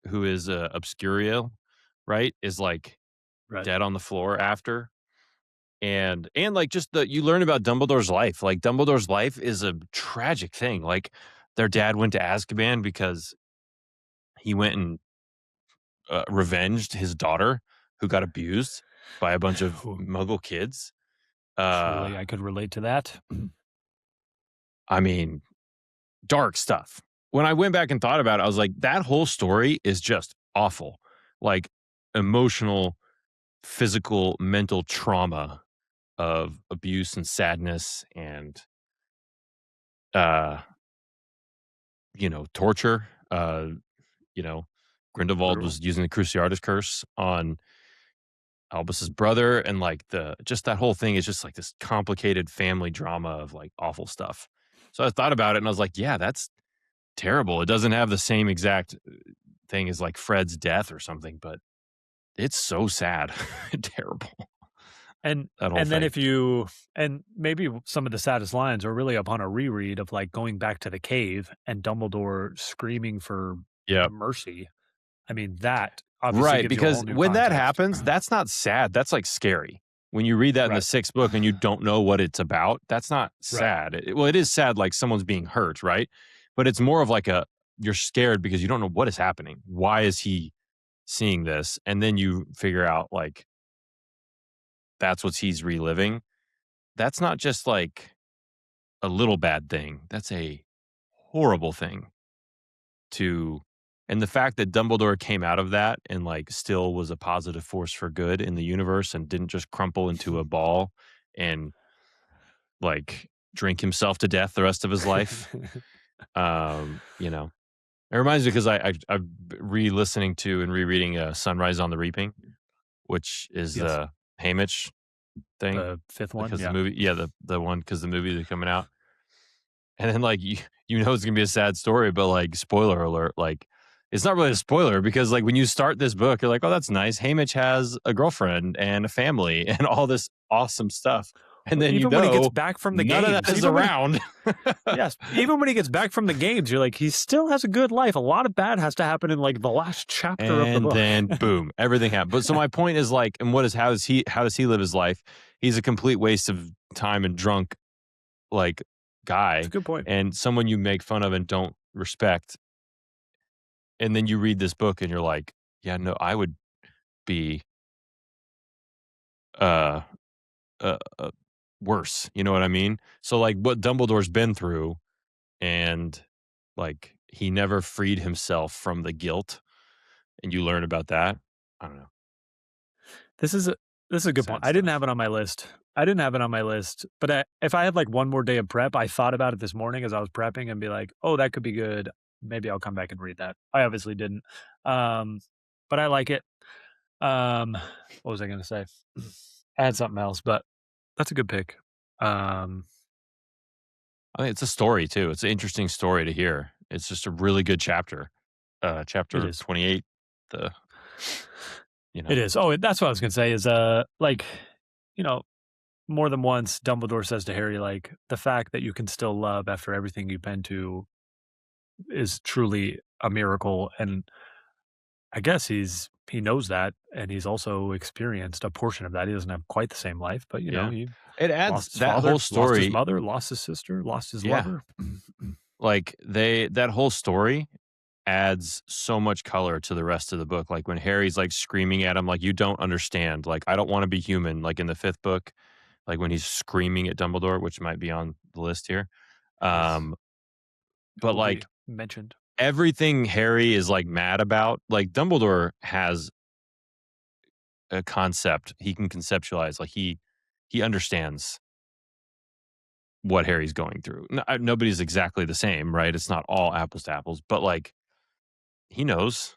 who is Obscurial, right, is like Right. dead on the floor after. And like just the you learn about Dumbledore's life. Like Dumbledore's life is a tragic thing. Like their dad went to Azkaban because he went and revenged his daughter who got abused by a bunch of Ooh, Muggle kids. Uh, truly, I could relate to that. I mean, dark stuff. When I went back and thought about it, I was like, that whole story is just awful. Like emotional, physical, mental trauma of abuse and sadness and uh torture. You know, Grindelwald Literal. was using the Cruciatus curse on Albus's brother, and like the just that whole thing is just like this complicated family drama of like awful stuff. So I thought about it and I was like, yeah, that's terrible. It doesn't have the same exact thing as like Fred's death or something, but it's so sad and terrible. And That whole and then thing. if you and maybe some of the saddest lines are really upon a reread of like going back to the cave and Dumbledore screaming for Yeah. mercy. I mean, that obviously Right, gives you a whole because new when that context. happens, that's not sad, that's, like, scary. When you read that in the Right. 6th book and you don't know what it's about, that's not Right. sad. Well, it is sad, like, someone's being hurt, right? But it's more of like a you're scared because you don't know what is happening. Why is he seeing this? And then you figure out, like, that's what he's reliving. That's not just, like, a little bad thing. That's a horrible thing to and the fact that Dumbledore came out of that and, like, still was a positive force for good in the universe and didn't just crumple into a ball and, like, drink himself to death the rest of his life. You know, it reminds me because I've re-listening to and rereading, Sunrise on the Reaping, which is Yes. the Haymitch thing The fifth one. because the Yeah. movie the one because the movie is coming out. And then, like, you know it's gonna be a sad story, but, like, spoiler alert, like, it's not really a spoiler because, like, when you start this book, you're like, "Oh, that's nice. Haymitch has a girlfriend and a family and all this awesome stuff." And Well, then even when he gets back from the none of that games, is even when around. yes, even when he gets back from the games, you're like, he still has a good life. A lot of bad has to happen in like the last chapter of the And book. then boom, everything happened. But so my point is, like, and what is how does he live his life? He's a complete waste of time and drunk, like, It's a guy good point. and someone you make fun of and don't respect. And then you read this book and you're like, "Yeah, no, I would be, uh, uh, worse." You know what I mean? So, like, what Dumbledore's been through and, like, he never freed himself from the guilt, and you learn about that. I don't know. This is a this is a good point. Sad I didn't stuff. have it on my list. I didn't have it on my list, but if I had like one more day of prep, I thought about it this morning as I was prepping and be like, "Oh, that could be good. Maybe I'll come back and read that." I obviously didn't, um, but I like it. Um, what was I going to say? I had something else, but that's a good pick. Um, I think it's a story too. It's an interesting story to hear. It's just a really good chapter. it Chapter is. 28, the you It know. is. Oh, that's what I was going to say. Is like, you know, more than once, Dumbledore says to Harry, like, the fact that you can still love after everything you've been to is truly a miracle. And I guess he knows that, and he's also experienced a portion of that. He doesn't have quite the same life, but Yeah. he It adds lost his that whole father, lost his story. mother, lost his sister, lost his Yeah. lover. Like, that whole story adds so much color to the rest of the book. Like when Harry's like screaming at him, like, you don't understand. Like, I don't want to be human. Like in the 5th book, like when he's screaming at Dumbledore, which might be on the list here. Yes, Um, it but will be like mentioned. everything Harry is like mad about, like Dumbledore has a concept he can conceptualize. Like he understands what Harry's going through. Nobody's exactly the same, right? It's not all apples to apples, but like he knows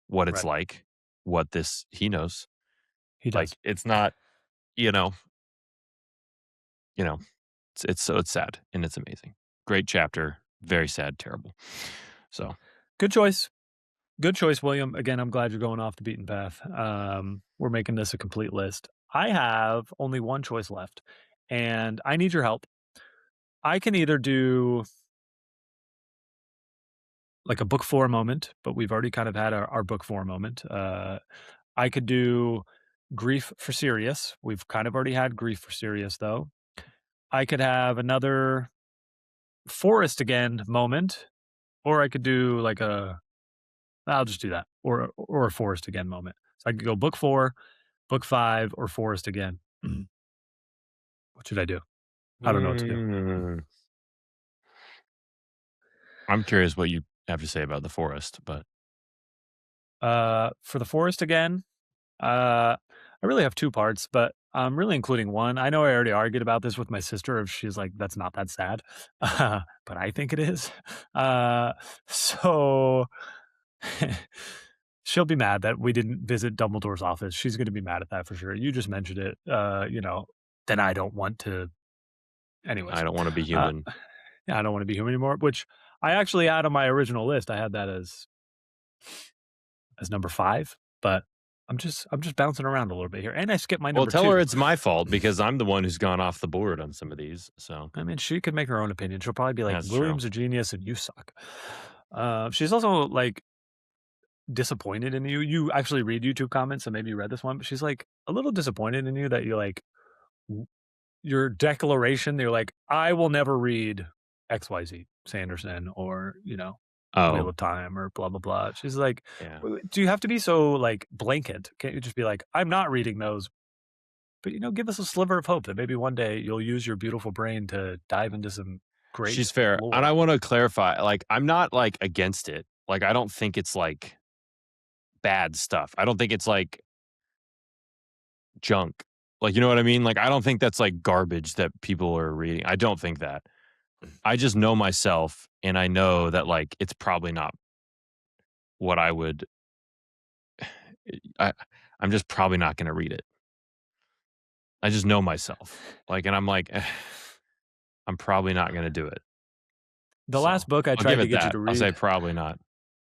what it's Right. like, he knows. He Like does. it's not, you know, you know, it's sad and it's amazing. Great chapter, very sad, terrible. So, Good choice. Good choice, William. Again, I'm glad you're going off the beaten path. We're making this a complete list. I have only one choice left, and I need your help. I can either do like a book 4 moment, but we've already kind of had our book 4 moment. I could do grief for Sirius. We've kind of already had grief for Sirius, though. I could have another forest again moment, or I could do like I'll just do that, or a forest again moment. So I could go book 4, book 5, or forest again. What should I do? I don't know what to do. Mm. I'm curious what you have to say about the forest, but For the forest again, I really have 2 parts, but I'm really including one. I know I already argued about this with my sister if she's like, "That's not that sad," but I think it is. So she'll be mad that we didn't visit Dumbledore's office. She's gonna be mad at that for sure. You just mentioned it, then I don't want to anyways. I don't want to be Uh, human. yeah, I don't wanna be human anymore, which I actually had on my original list. I had that as number 5, but I'm just bouncing around a little bit here, and I skipped my Well, number tell 2. her it's my fault because I'm the one who's gone off the board on some of these. So I mean, she could make her own opinion. She'll probably be like, that's true. "William's a genius and you suck." She's also, like, disappointed in you. You actually read YouTube comments, so maybe you read this one, but she's, like, a little disappointed in you that you, like, w your declaration, you're like, "I will never read XYZ, Sanderson or, Wheel Oh, of Time or blah, blah, blah." She's like, yeah. Do you have to be so, like, blanket? Can't you just be like, "I'm not reading those, but, give us a sliver of hope that maybe one day you'll use your beautiful brain to dive into some She's great fair. And lore." I want to clarify, like, I'm not like against it. Like, I don't think it's like bad stuff. I don't think it's like junk. Like, you know what I mean? Like, I don't think that's like garbage that people are reading. I don't think that. I just know myself and I know that like it's probably not what I would I I'm just probably not going to read it. I just know myself. Like and I'm like I'm probably not going to do it. The So, last book I I'll give tried to it get you that. to I'll say read probably not.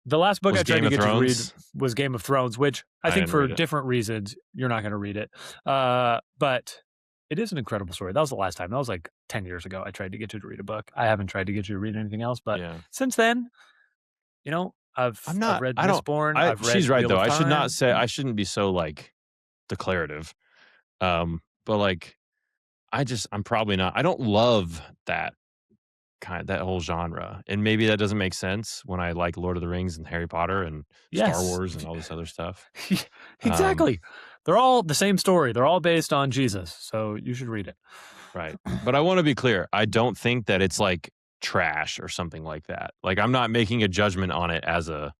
the last book Was I tried Game to of get you to read Thrones? was Game of Thrones, which I I think didn't for read it. different reasons, you're not gonna read it. But it is an incredible story. That was the last time. That was, like, 10 years ago I tried to get you to read a book. I haven't tried to get you to read anything else, but Yeah. since then, I'm I've not read I don't Mistborn, I I've read she's right Wheel though. of I should not Time. say I shouldn't be so like declarative. But like I'm probably not I don't love that whole genre. And maybe that doesn't make sense when I like Lord of the Rings and Harry Potter and Star Yes. Wars and all this other stuff. Um, Exactly. They're all the same story. They're all based on Jesus, so you should read it. right. But I want to be clear. I don't think that it's like trash or something like that. Like I'm not making a judgment on it as a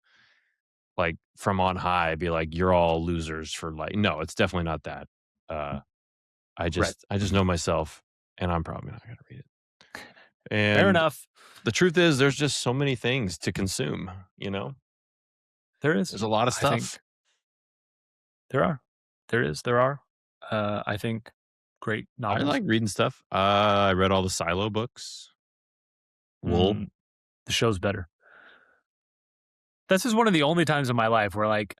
like from on high be like you're all losers for like no, it's definitely not that. Uh Right. I just know myself and I'm probably not going to read it. Fair And enough. the truth is there's just so many things to consume, you know? There is. There's a lot of I think stuff. there are. There are. I think great I novels. like reading stuff. I read all the Silo books. Wool. Mm, the show's better. This is one of the only times in my life where, like,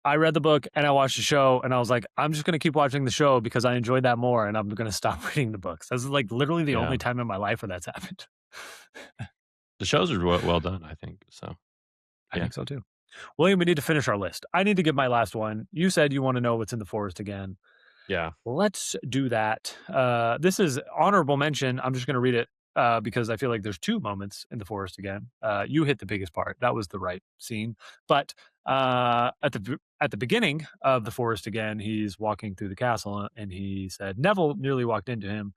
I read the book and I watched the show and I was like, I'm just gonna keep watching the show because I enjoyed that more and I'm gonna stop reading the books. This is, like, literally the Yeah. only time in my life where that's happened. The shows are well done, I think. So, I yeah. think so too. William, we need to finish our list. I need to give my last one. You said you want to know what's in the forest again. Yeah. Let's do that. This is honorable mention. I'm just going to read it because I feel like there's 2 moments in the forest again. You hit the biggest part. That was the right scene. But at the beginning of the forest again, he's walking through the castle and he said Neville nearly walked into him.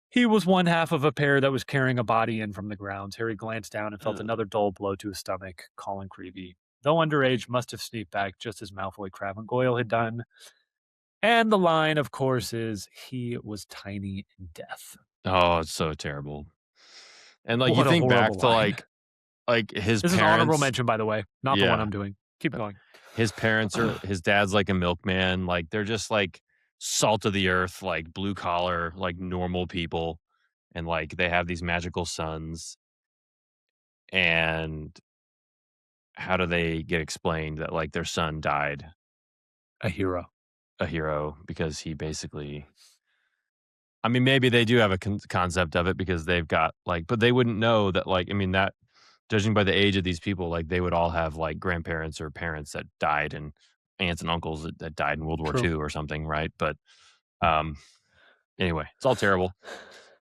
He was one half of a pair that was carrying a body in from the grounds. Harry glanced down and felt another dull blow to his stomach. Colin Creevey, though underage, must have sneaked back just as Malfoy, Crabbe, and Goyle had done. And the line, of course, is he was tiny in death. Oh, it's so terrible. And like you What a think back horrible to line. like his This is parents. honorable mention, by the way, not the one Yeah. I'm doing. Keep going. His parents are his dad's like a milkman. Like they're just like salt of the earth, like blue collar, like normal people. And like they have these magical sons. And how do they get explained that like their son died A hero. a hero because he basically I mean maybe they do have a concept of it because they've got like but they wouldn't know that like I mean that judging by the age of these people, like they would all have like grandparents or parents that died, and aunts and uncles that died in World War True. II or something, right? But anyway, it's all terrible.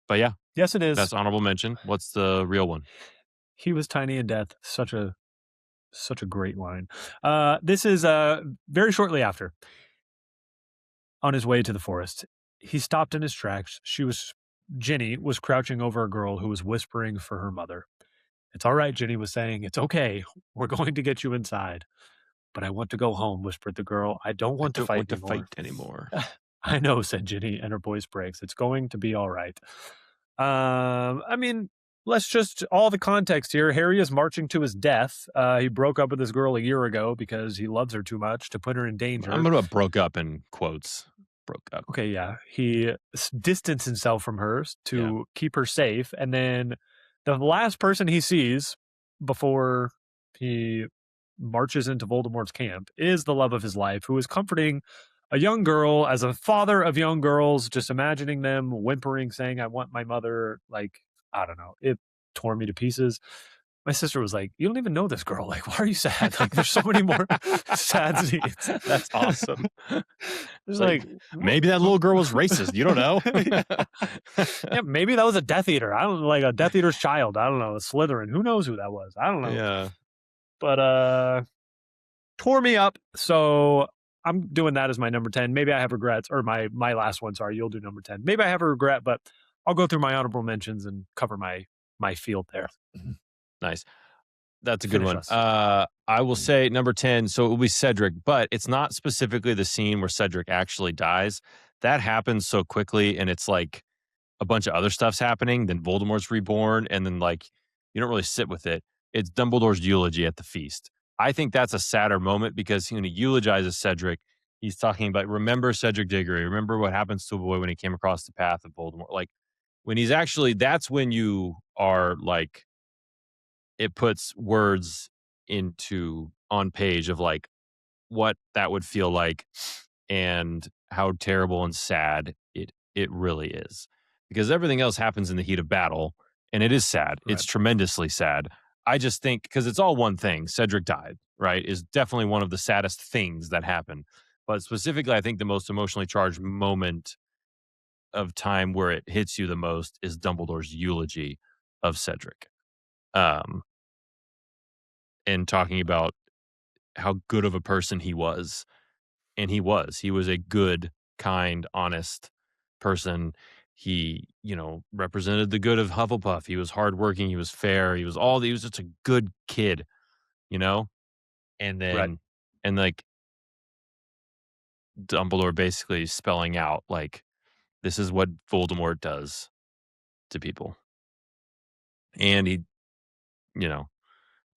But yeah, Yes, it is. that's honorable mention. What's the real one? He was tiny in death. Such a great line. This is very shortly after. On his way to the forest, he stopped in his tracks. Ginny was crouching over a girl who was whispering for her mother. "It's all right," Ginny was saying. "It's okay. We're going to get you inside." "But I want to go home," whispered the girl. "I don't I want to don't fight want to anymore." fight anymore. "I know," said Ginny, and her voice breaks. "It's going to be all right." I mean, let's just all the context here. Harry is marching to his death. He broke up with this girl a year ago because he loves her too much to put her in danger. I'm gonna broke up in quotes. Broke up. Okay, yeah. He distanced himself from her to keep her safe. And then the last person he sees before he marches into Voldemort's camp is the love of his life, who is comforting a young girl as a father of young girls, just imagining them whimpering, saying, "I want my mother." Like, I don't know. It tore me to pieces. My sister was like, "You don't even know this girl. Like, why are you sad? Like, there's so many more sad scenes." That's awesome. It's like maybe that little girl was racist. You don't know. Yeah, maybe that was a Death Eater. I don't like a Death Eater's child. I don't know. A Slytherin. Who knows who that was? I don't know. Yeah. But tore me up. So I'm doing that as my number 10. Maybe I have regrets, or my last one. Sorry, you'll do number 10. Maybe I have a regret, but I'll go through my honorable mentions and cover my field there. Nice. That's a good Finish one. us. I will say number 10. So it will be Cedric, but it's not specifically the scene where Cedric actually dies. That happens so quickly, and it's like a bunch of other stuff's happening. Then Voldemort's reborn, and then like you don't really sit with it. It's Dumbledore's eulogy at the feast. I think that's a sadder moment because when he eulogizes Cedric, he's talking about remember Cedric Diggory, remember what happens to a boy when he came across the path of Voldemort. Like when he's actually, that's when you are like, it puts words into on page of like what that would feel like and how terrible and sad it really is, because everything else happens in the heat of battle and it is sad. Right. It's tremendously sad. I just think because it's all one thing, Cedric died, right, is definitely one of the saddest things that happened. But specifically, I think the most emotionally charged moment of time where it hits you the most is Dumbledore's eulogy of Cedric. And talking about how good of a person he was. And he was a good, kind, honest person. He, represented the good of Hufflepuff. He was hardworking. He was fair. He was just a good kid, and then, Right. and like Dumbledore basically spelling out like, this is what Voldemort does to people. And he,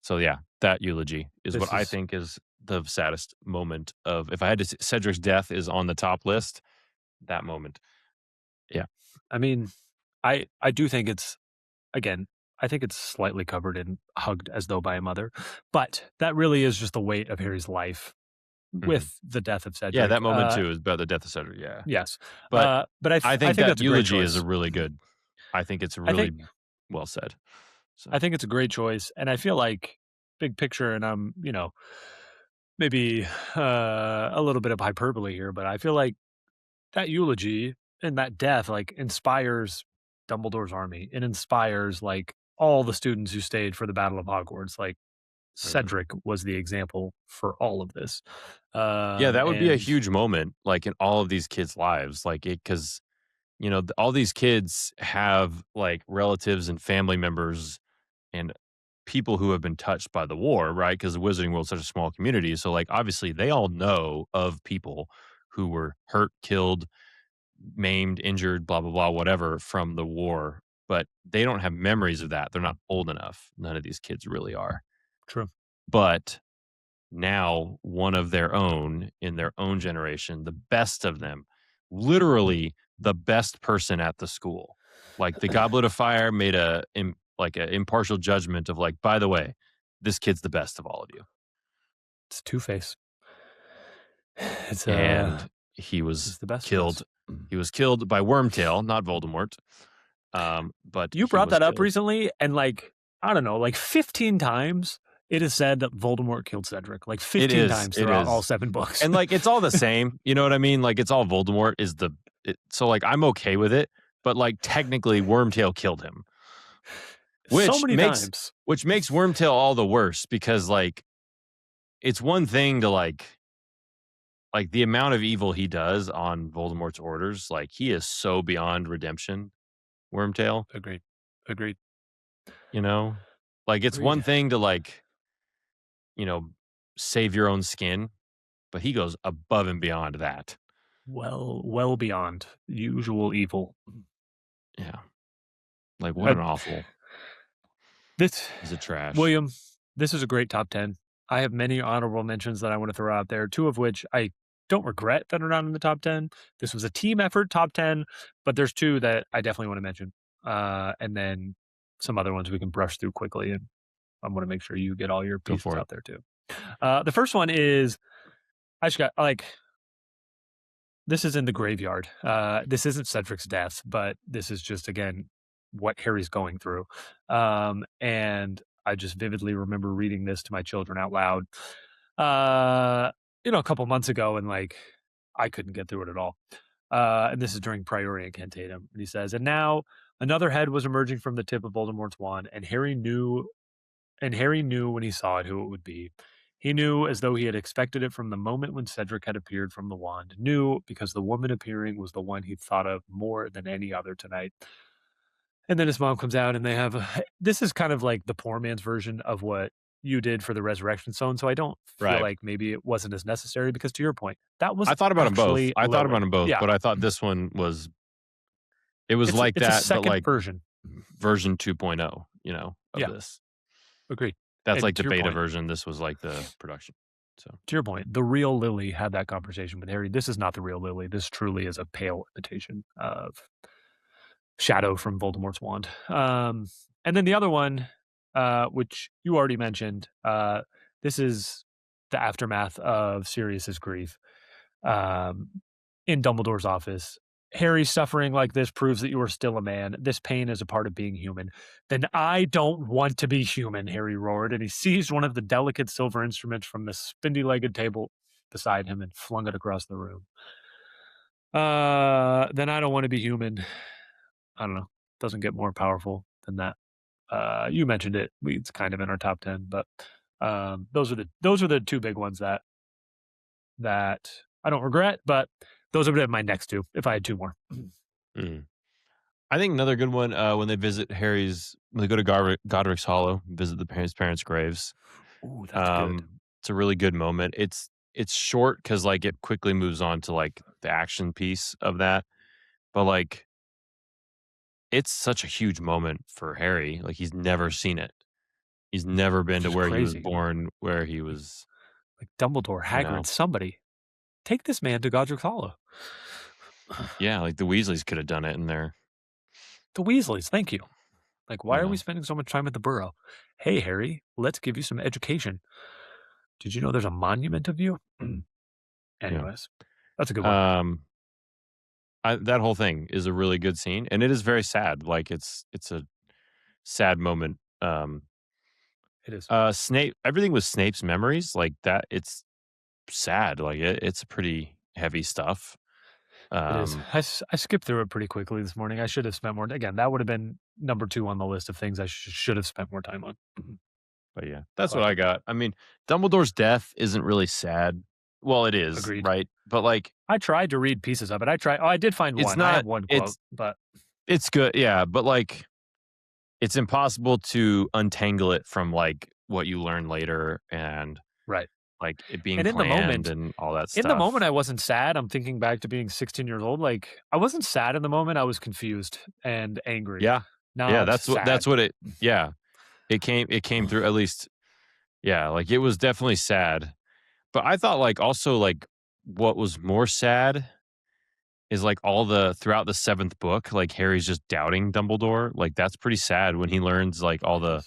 so yeah, that eulogy is what I think is the saddest moment of, if I had to, Cedric's death is on the top list, that moment. Yeah. I mean, I do think it's, again, I think it's slightly covered and hugged as though by a mother, but that really is just the weight of Harry's life with the death of Cedric. Yeah, that moment too is about the death of Cedric. Yeah. Yes. But I think that's that a great eulogy choice. is a really good. I think it's really well said. So. I think it's a great choice. And I feel like big picture, and I'm, maybe a little bit of hyperbole here, but I feel like that eulogy and that death like inspires Dumbledore's army. It inspires like all the students who stayed for the Battle of Hogwarts. Like Cedric was the example for all of this. Yeah, that would be a huge moment, like in all of these kids' lives, like it, because all these kids have like relatives and family members and people who have been touched by the war, right? Because the Wizarding World is such a small community, so like obviously they all know of people who were hurt, killed, maimed, injured, blah blah blah, whatever from the war, but they don't have memories of that. They're not old enough. None of these kids really are. True. But now one of their own in their own generation, the best of them, literally the best person at the school, like the Goblet of Fire made an impartial judgment of like, by the way, this kid's the best of all of you. It's Two-Face. And he was the best killed. He was killed by Wormtail, not Voldemort. But you brought that up recently, and like I don't know, like 15 times it is said that Voldemort killed Cedric. Like 15 times It throughout all is. 7 books. And like it's all the same, you know what I mean? Like it's all Voldemort is so like I'm okay with it, but like technically Wormtail killed him. So Which many makes times. Wormtail all the worse because like it's one thing to like the amount of evil he does on Voldemort's orders, like he is so beyond redemption, Wormtail, Agreed. Agreed. you know? Like it's one Agreed. thing to like, you know, save your own skin, but he goes above and beyond that. Well beyond usual evil. Yeah. Like what Uh, an awful this piece of trash. William, this is a great top 10. I have many honorable mentions that I want to throw out there, 2 of which I don't regret that are not in the top 10. This was a team effort top 10, but there's 2 that I definitely want to mention. And then some other ones we can brush through quickly, and I want to make sure you get all your Go pieces for it. out there too. The first one is I just got like this is in the graveyard. This isn't Cedric's death, but this is just again what Harry's going through. And I just vividly remember reading this to my children out loud. A couple months ago, and like I couldn't get through it at all. And this is during Priori Incantatem. And he says, and now another head was emerging from the tip of Voldemort's wand, and Harry knew when he saw it who it would be. He knew as though he had expected it from the moment when Cedric had appeared from the wand. Knew because the woman appearing was the one he'd thought of more than any other tonight. And then his mom comes out, and they have this is kind of like the poor man's version of what you did for the Resurrection Stone. So I don't feel Right. like maybe it wasn't as necessary because, to your point, that was I thought about them both. actually Lily. Yeah, But I thought this one was it was it's like it's a that, but second like version. version 2.0, of Yeah, this. agreed. That's And like to the your beta point, version. This was like the production. So to your point, the real Lily had that conversation with Harry. This is not the real Lily. This truly is a pale imitation of Shadow from Voldemort's wand. And then the other one, which you already mentioned, this is the aftermath of Sirius's grief um, in Dumbledore's office. Harry suffering like this proves that you are still a man. This pain is a part of being human. Then I don't want to be human, Harry roared, and he seized one of the delicate silver instruments from the spindly-legged table beside him and flung it across the room. Then I don't want to be human. I don't know. Doesn't get more powerful than that. You mentioned it. It's kind of in our top 10, but those are the 2 big ones that I don't regret, but those would be my next 2 if I had 2 more. mm. I think another good one when they when they go to Godric's Hollow, visit his parents' graves. Ooh, that's good. It's a really good moment. It's short because like it quickly moves on to like the action piece of that, but like it's such a huge moment for Harry. Like he's never seen it. He's never been Which to is where he was crazy. born, where he Like was, Dumbledore, you know. Hagrid, somebody take this man to Godric's Hollow. Yeah, like the Weasleys could have done it in there. The Weasleys, thank you. Like, why You are we know. spending so much time at the Burrow? Hey, Harry, let's give you some education. Did you know there's a monument of you? Anyways, that's a good one. That whole thing is a really good scene, and it is very sad. Like it's a sad moment. It is. Snape, everything with Snape's memories, like that. It's sad. Like it's pretty heavy stuff. It is. I skipped through it pretty quickly this morning. I should have spent more. Again, that would have been number 2 on the list of things I should have spent more time on. But yeah, that's what But I got. I mean, Dumbledore's death isn't really sad. Well, it is, agreed. right? But like, I tried to read pieces of it. I tried. Oh, I did find it's one. I not. have one quote, but It's good, yeah. But like, it's impossible to untangle it from like what you learn later and right. like it being And planned and all that stuff. in the moment, I wasn't sad. I'm thinking back to being 16 years old. Like I wasn't sad in the moment. I was confused and angry. Yeah, Now yeah. I'm sad. That's what it. Yeah, it came through at least. Yeah, like it was definitely sad. But I thought like also like what was more sad is like all throughout the 7th book, like Harry's just doubting Dumbledore. Like that's pretty sad when he learns like all the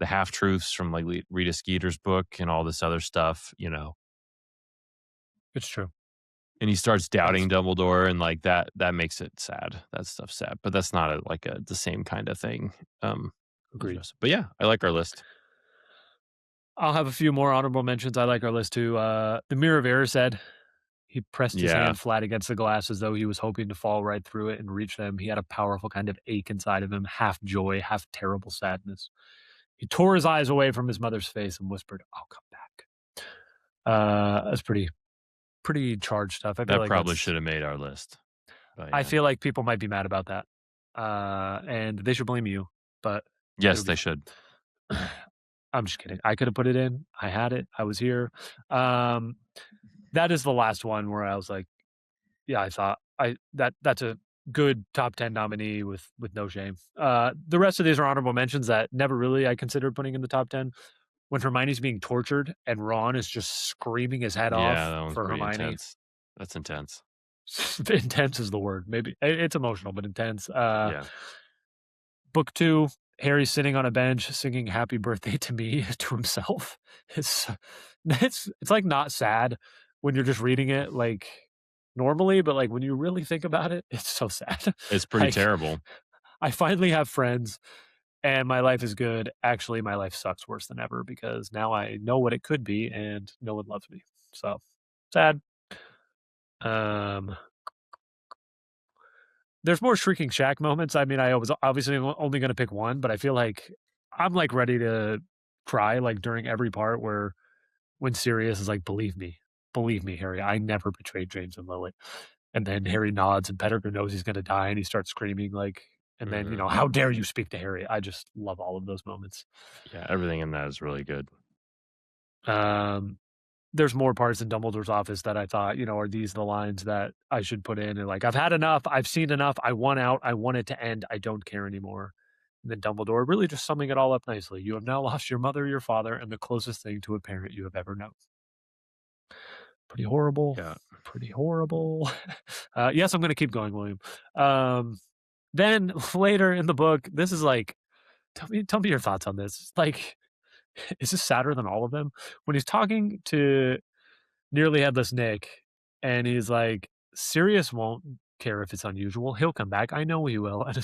half truths from like Rita Skeeter's book and all this other stuff, It's true. and he starts doubting Dumbledore, and like that makes it sad. That stuff's sad, but that's not the same kind of thing. Agreed. But yeah, I like our list. I'll have a few more honorable mentions. I like our list too. The Mirror of Erised. He pressed his hand flat against the glass as though he was hoping to fall right through it and reach them. He had a powerful kind of ache inside of him, half joy, half terrible sadness. He tore his eyes away from his mother's face and whispered, "I'll come back." That's pretty charged stuff. I feel That probably should have made our list. But I feel like people might be mad about that. And they should blame you. But yes, they should. I'm just kidding. I could have put it in. I had it. I was here. That is the last one where I was like, yeah, I thought that's a good top 10 nominee with no shame. The rest of these are honorable mentions that never really I considered putting in the top 10. When Hermione's being tortured and Ron is just screaming his head off for Hermione. Intense. That's intense. Intense is the word. Maybe it's emotional, but intense. Book 2, Harry's sitting on a bench singing "Happy Birthday to Me" to himself. It's like not sad when you're just reading it like normally, but like when you really think about it, it's so sad. It's pretty terrible. I finally have friends and my life is good. Actually, my life sucks worse than ever because now I know what it could be and no one loves me. So sad. There's more Shrieking Shack moments. I mean, I was obviously only going to pick one, but I feel like I'm like ready to cry like during every part when Sirius is like, believe me, Harry, I never betrayed James and Lily. And then Harry nods and Pettigrew knows he's going to die and he starts screaming like, and then, how dare you speak to Harry? I just love all of those moments. Yeah, everything in that is really good. There's more parts in Dumbledore's office that I thought, are these the lines that I should put in? And like, I've had enough. I've seen enough. I want out. I want it to end. I don't care anymore. And then Dumbledore really just summing it all up nicely. You have now lost your mother, your father, and the closest thing to a parent you have ever known. Pretty horrible. Yeah. Pretty horrible. Yes, I'm going to keep going, William. Then later in the book, this is like, tell me your thoughts on this. Like, is this sadder than all of them? When he's talking to Nearly Headless Nick, and he's like, Sirius won't care if it's unusual. He'll come back. I know he will. And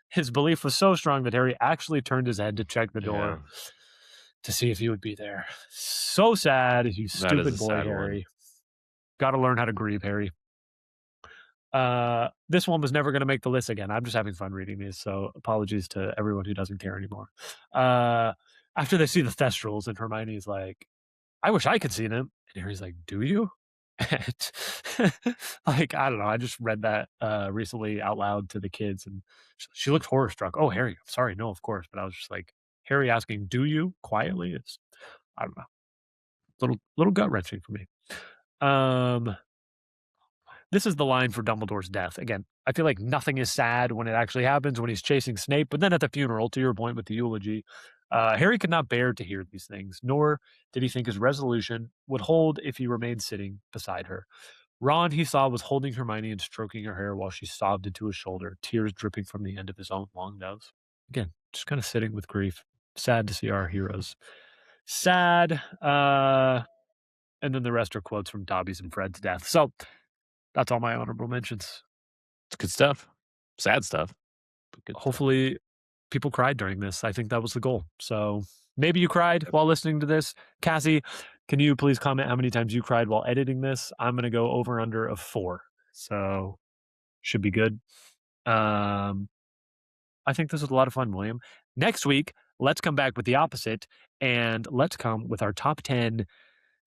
his belief was so strong that Harry actually turned his head to check the door to see if he would be there. So sad, you stupid boy, Harry. Got to learn how to grieve, Harry. This one was never going to make the list again. I'm just having fun reading these, so apologies to everyone who doesn't care anymore. After they see the Thestrals, and Hermione's like, I wish I could see them. And Harry's like, do you? And like, I don't know. I just read that recently out loud to the kids, and she looked horror struck. Oh, Harry, I'm sorry. No, of course. But I was just like, Harry asking, do you? Quietly. It's, I don't know. Little gut wrenching for me. This is the line for Dumbledore's death. Again, I feel like nothing is sad when it actually happens, when he's chasing Snape. But then at the funeral, to your point with the eulogy, Harry could not bear to hear these things, nor did he think his resolution would hold if he remained sitting beside her. Ron, he saw, was holding Hermione and stroking her hair while she sobbed into his shoulder, tears dripping from the end of his own long nose. Again, just kind of sitting with grief. Sad to see our heroes. Sad. And then the rest are quotes from Dobby's and Fred's death. So that's all my honorable mentions. It's good stuff. Sad stuff. Hopefully people cried during this. I think that was the goal. So maybe you cried while listening to this. Cassie, can you please comment how many times you cried while editing this? I'm going to go over under of 4. So should be good. I think this was a lot of fun, William. Next week, let's come back with the opposite, and let's come with our top 10.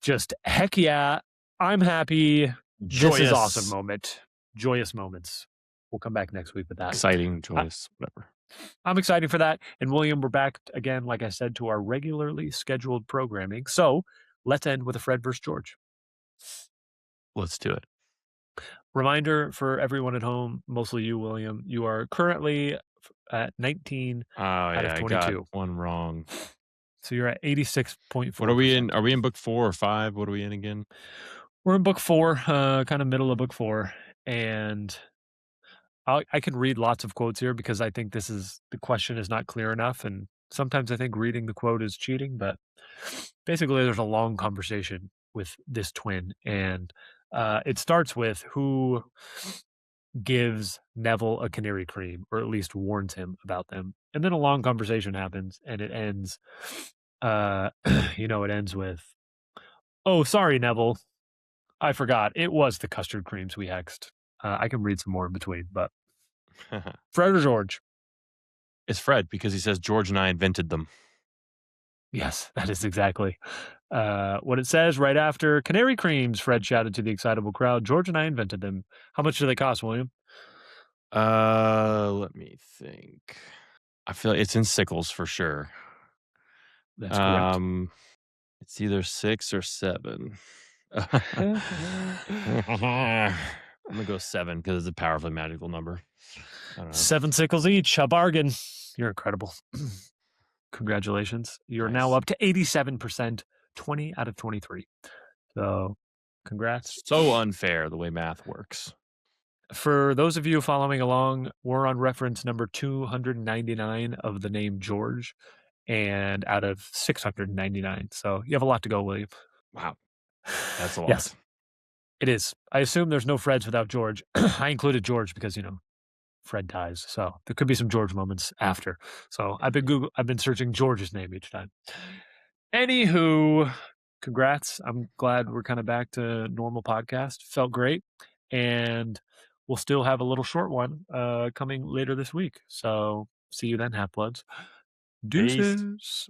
Just heck yeah, I'm happy. Joyous. This is awesome moment. Joyous moments. We'll come back next week with that. Exciting, joyous, whatever. I'm excited for that. And William, we're back again, like I said, to our regularly scheduled programming. So let's end with a Fred versus George. Let's do it. Reminder for everyone at home, mostly you, William, you are currently at 19 out of 22. I got one wrong. So you're at 86.4. What are we in? Are we in book 4 or 5? What are we in again? We're in book 4, kind of middle of book 4. And I can read lots of quotes here because I think the question is not clear enough. And sometimes I think reading the quote is cheating, but basically there's a long conversation with this twin. And it starts with who gives Neville a canary cream, or at least warns him about them. And then a long conversation happens, and it ends, it ends with, "Oh, sorry, Neville. I forgot. It was the custard creams we hexed." I can read some more in between, but Fred or George? It's Fred, because he says George and I invented them. Yes, that is exactly what it says right after. "Canary creams," Fred shouted to the excitable crowd. "George and I invented them. How much do they cost, William?" Let me think. I feel it's in sickles for sure. That's correct. It's either 6 or 7. I'm gonna go 7 because it's a powerfully magical number. I don't know. 7 sickles each, a bargain. You're incredible. Congratulations. You're now Nice. up to 87%, 20 out of 23. So, congrats. So unfair the way math works. For those of you following along, we're on reference number 299 of the name George, and out of 699. So you have a lot to go, William. Wow. That's a lot. Yes, it is. I assume there's no Freds without George. I included George because, Fred dies. So there could be some George moments after. So I've been searching George's name each time. Anywho, congrats. I'm glad we're kind of back to normal podcast. Felt great. And we'll still have a little short one coming later this week. So see you then, Half-Bloods. Deuces.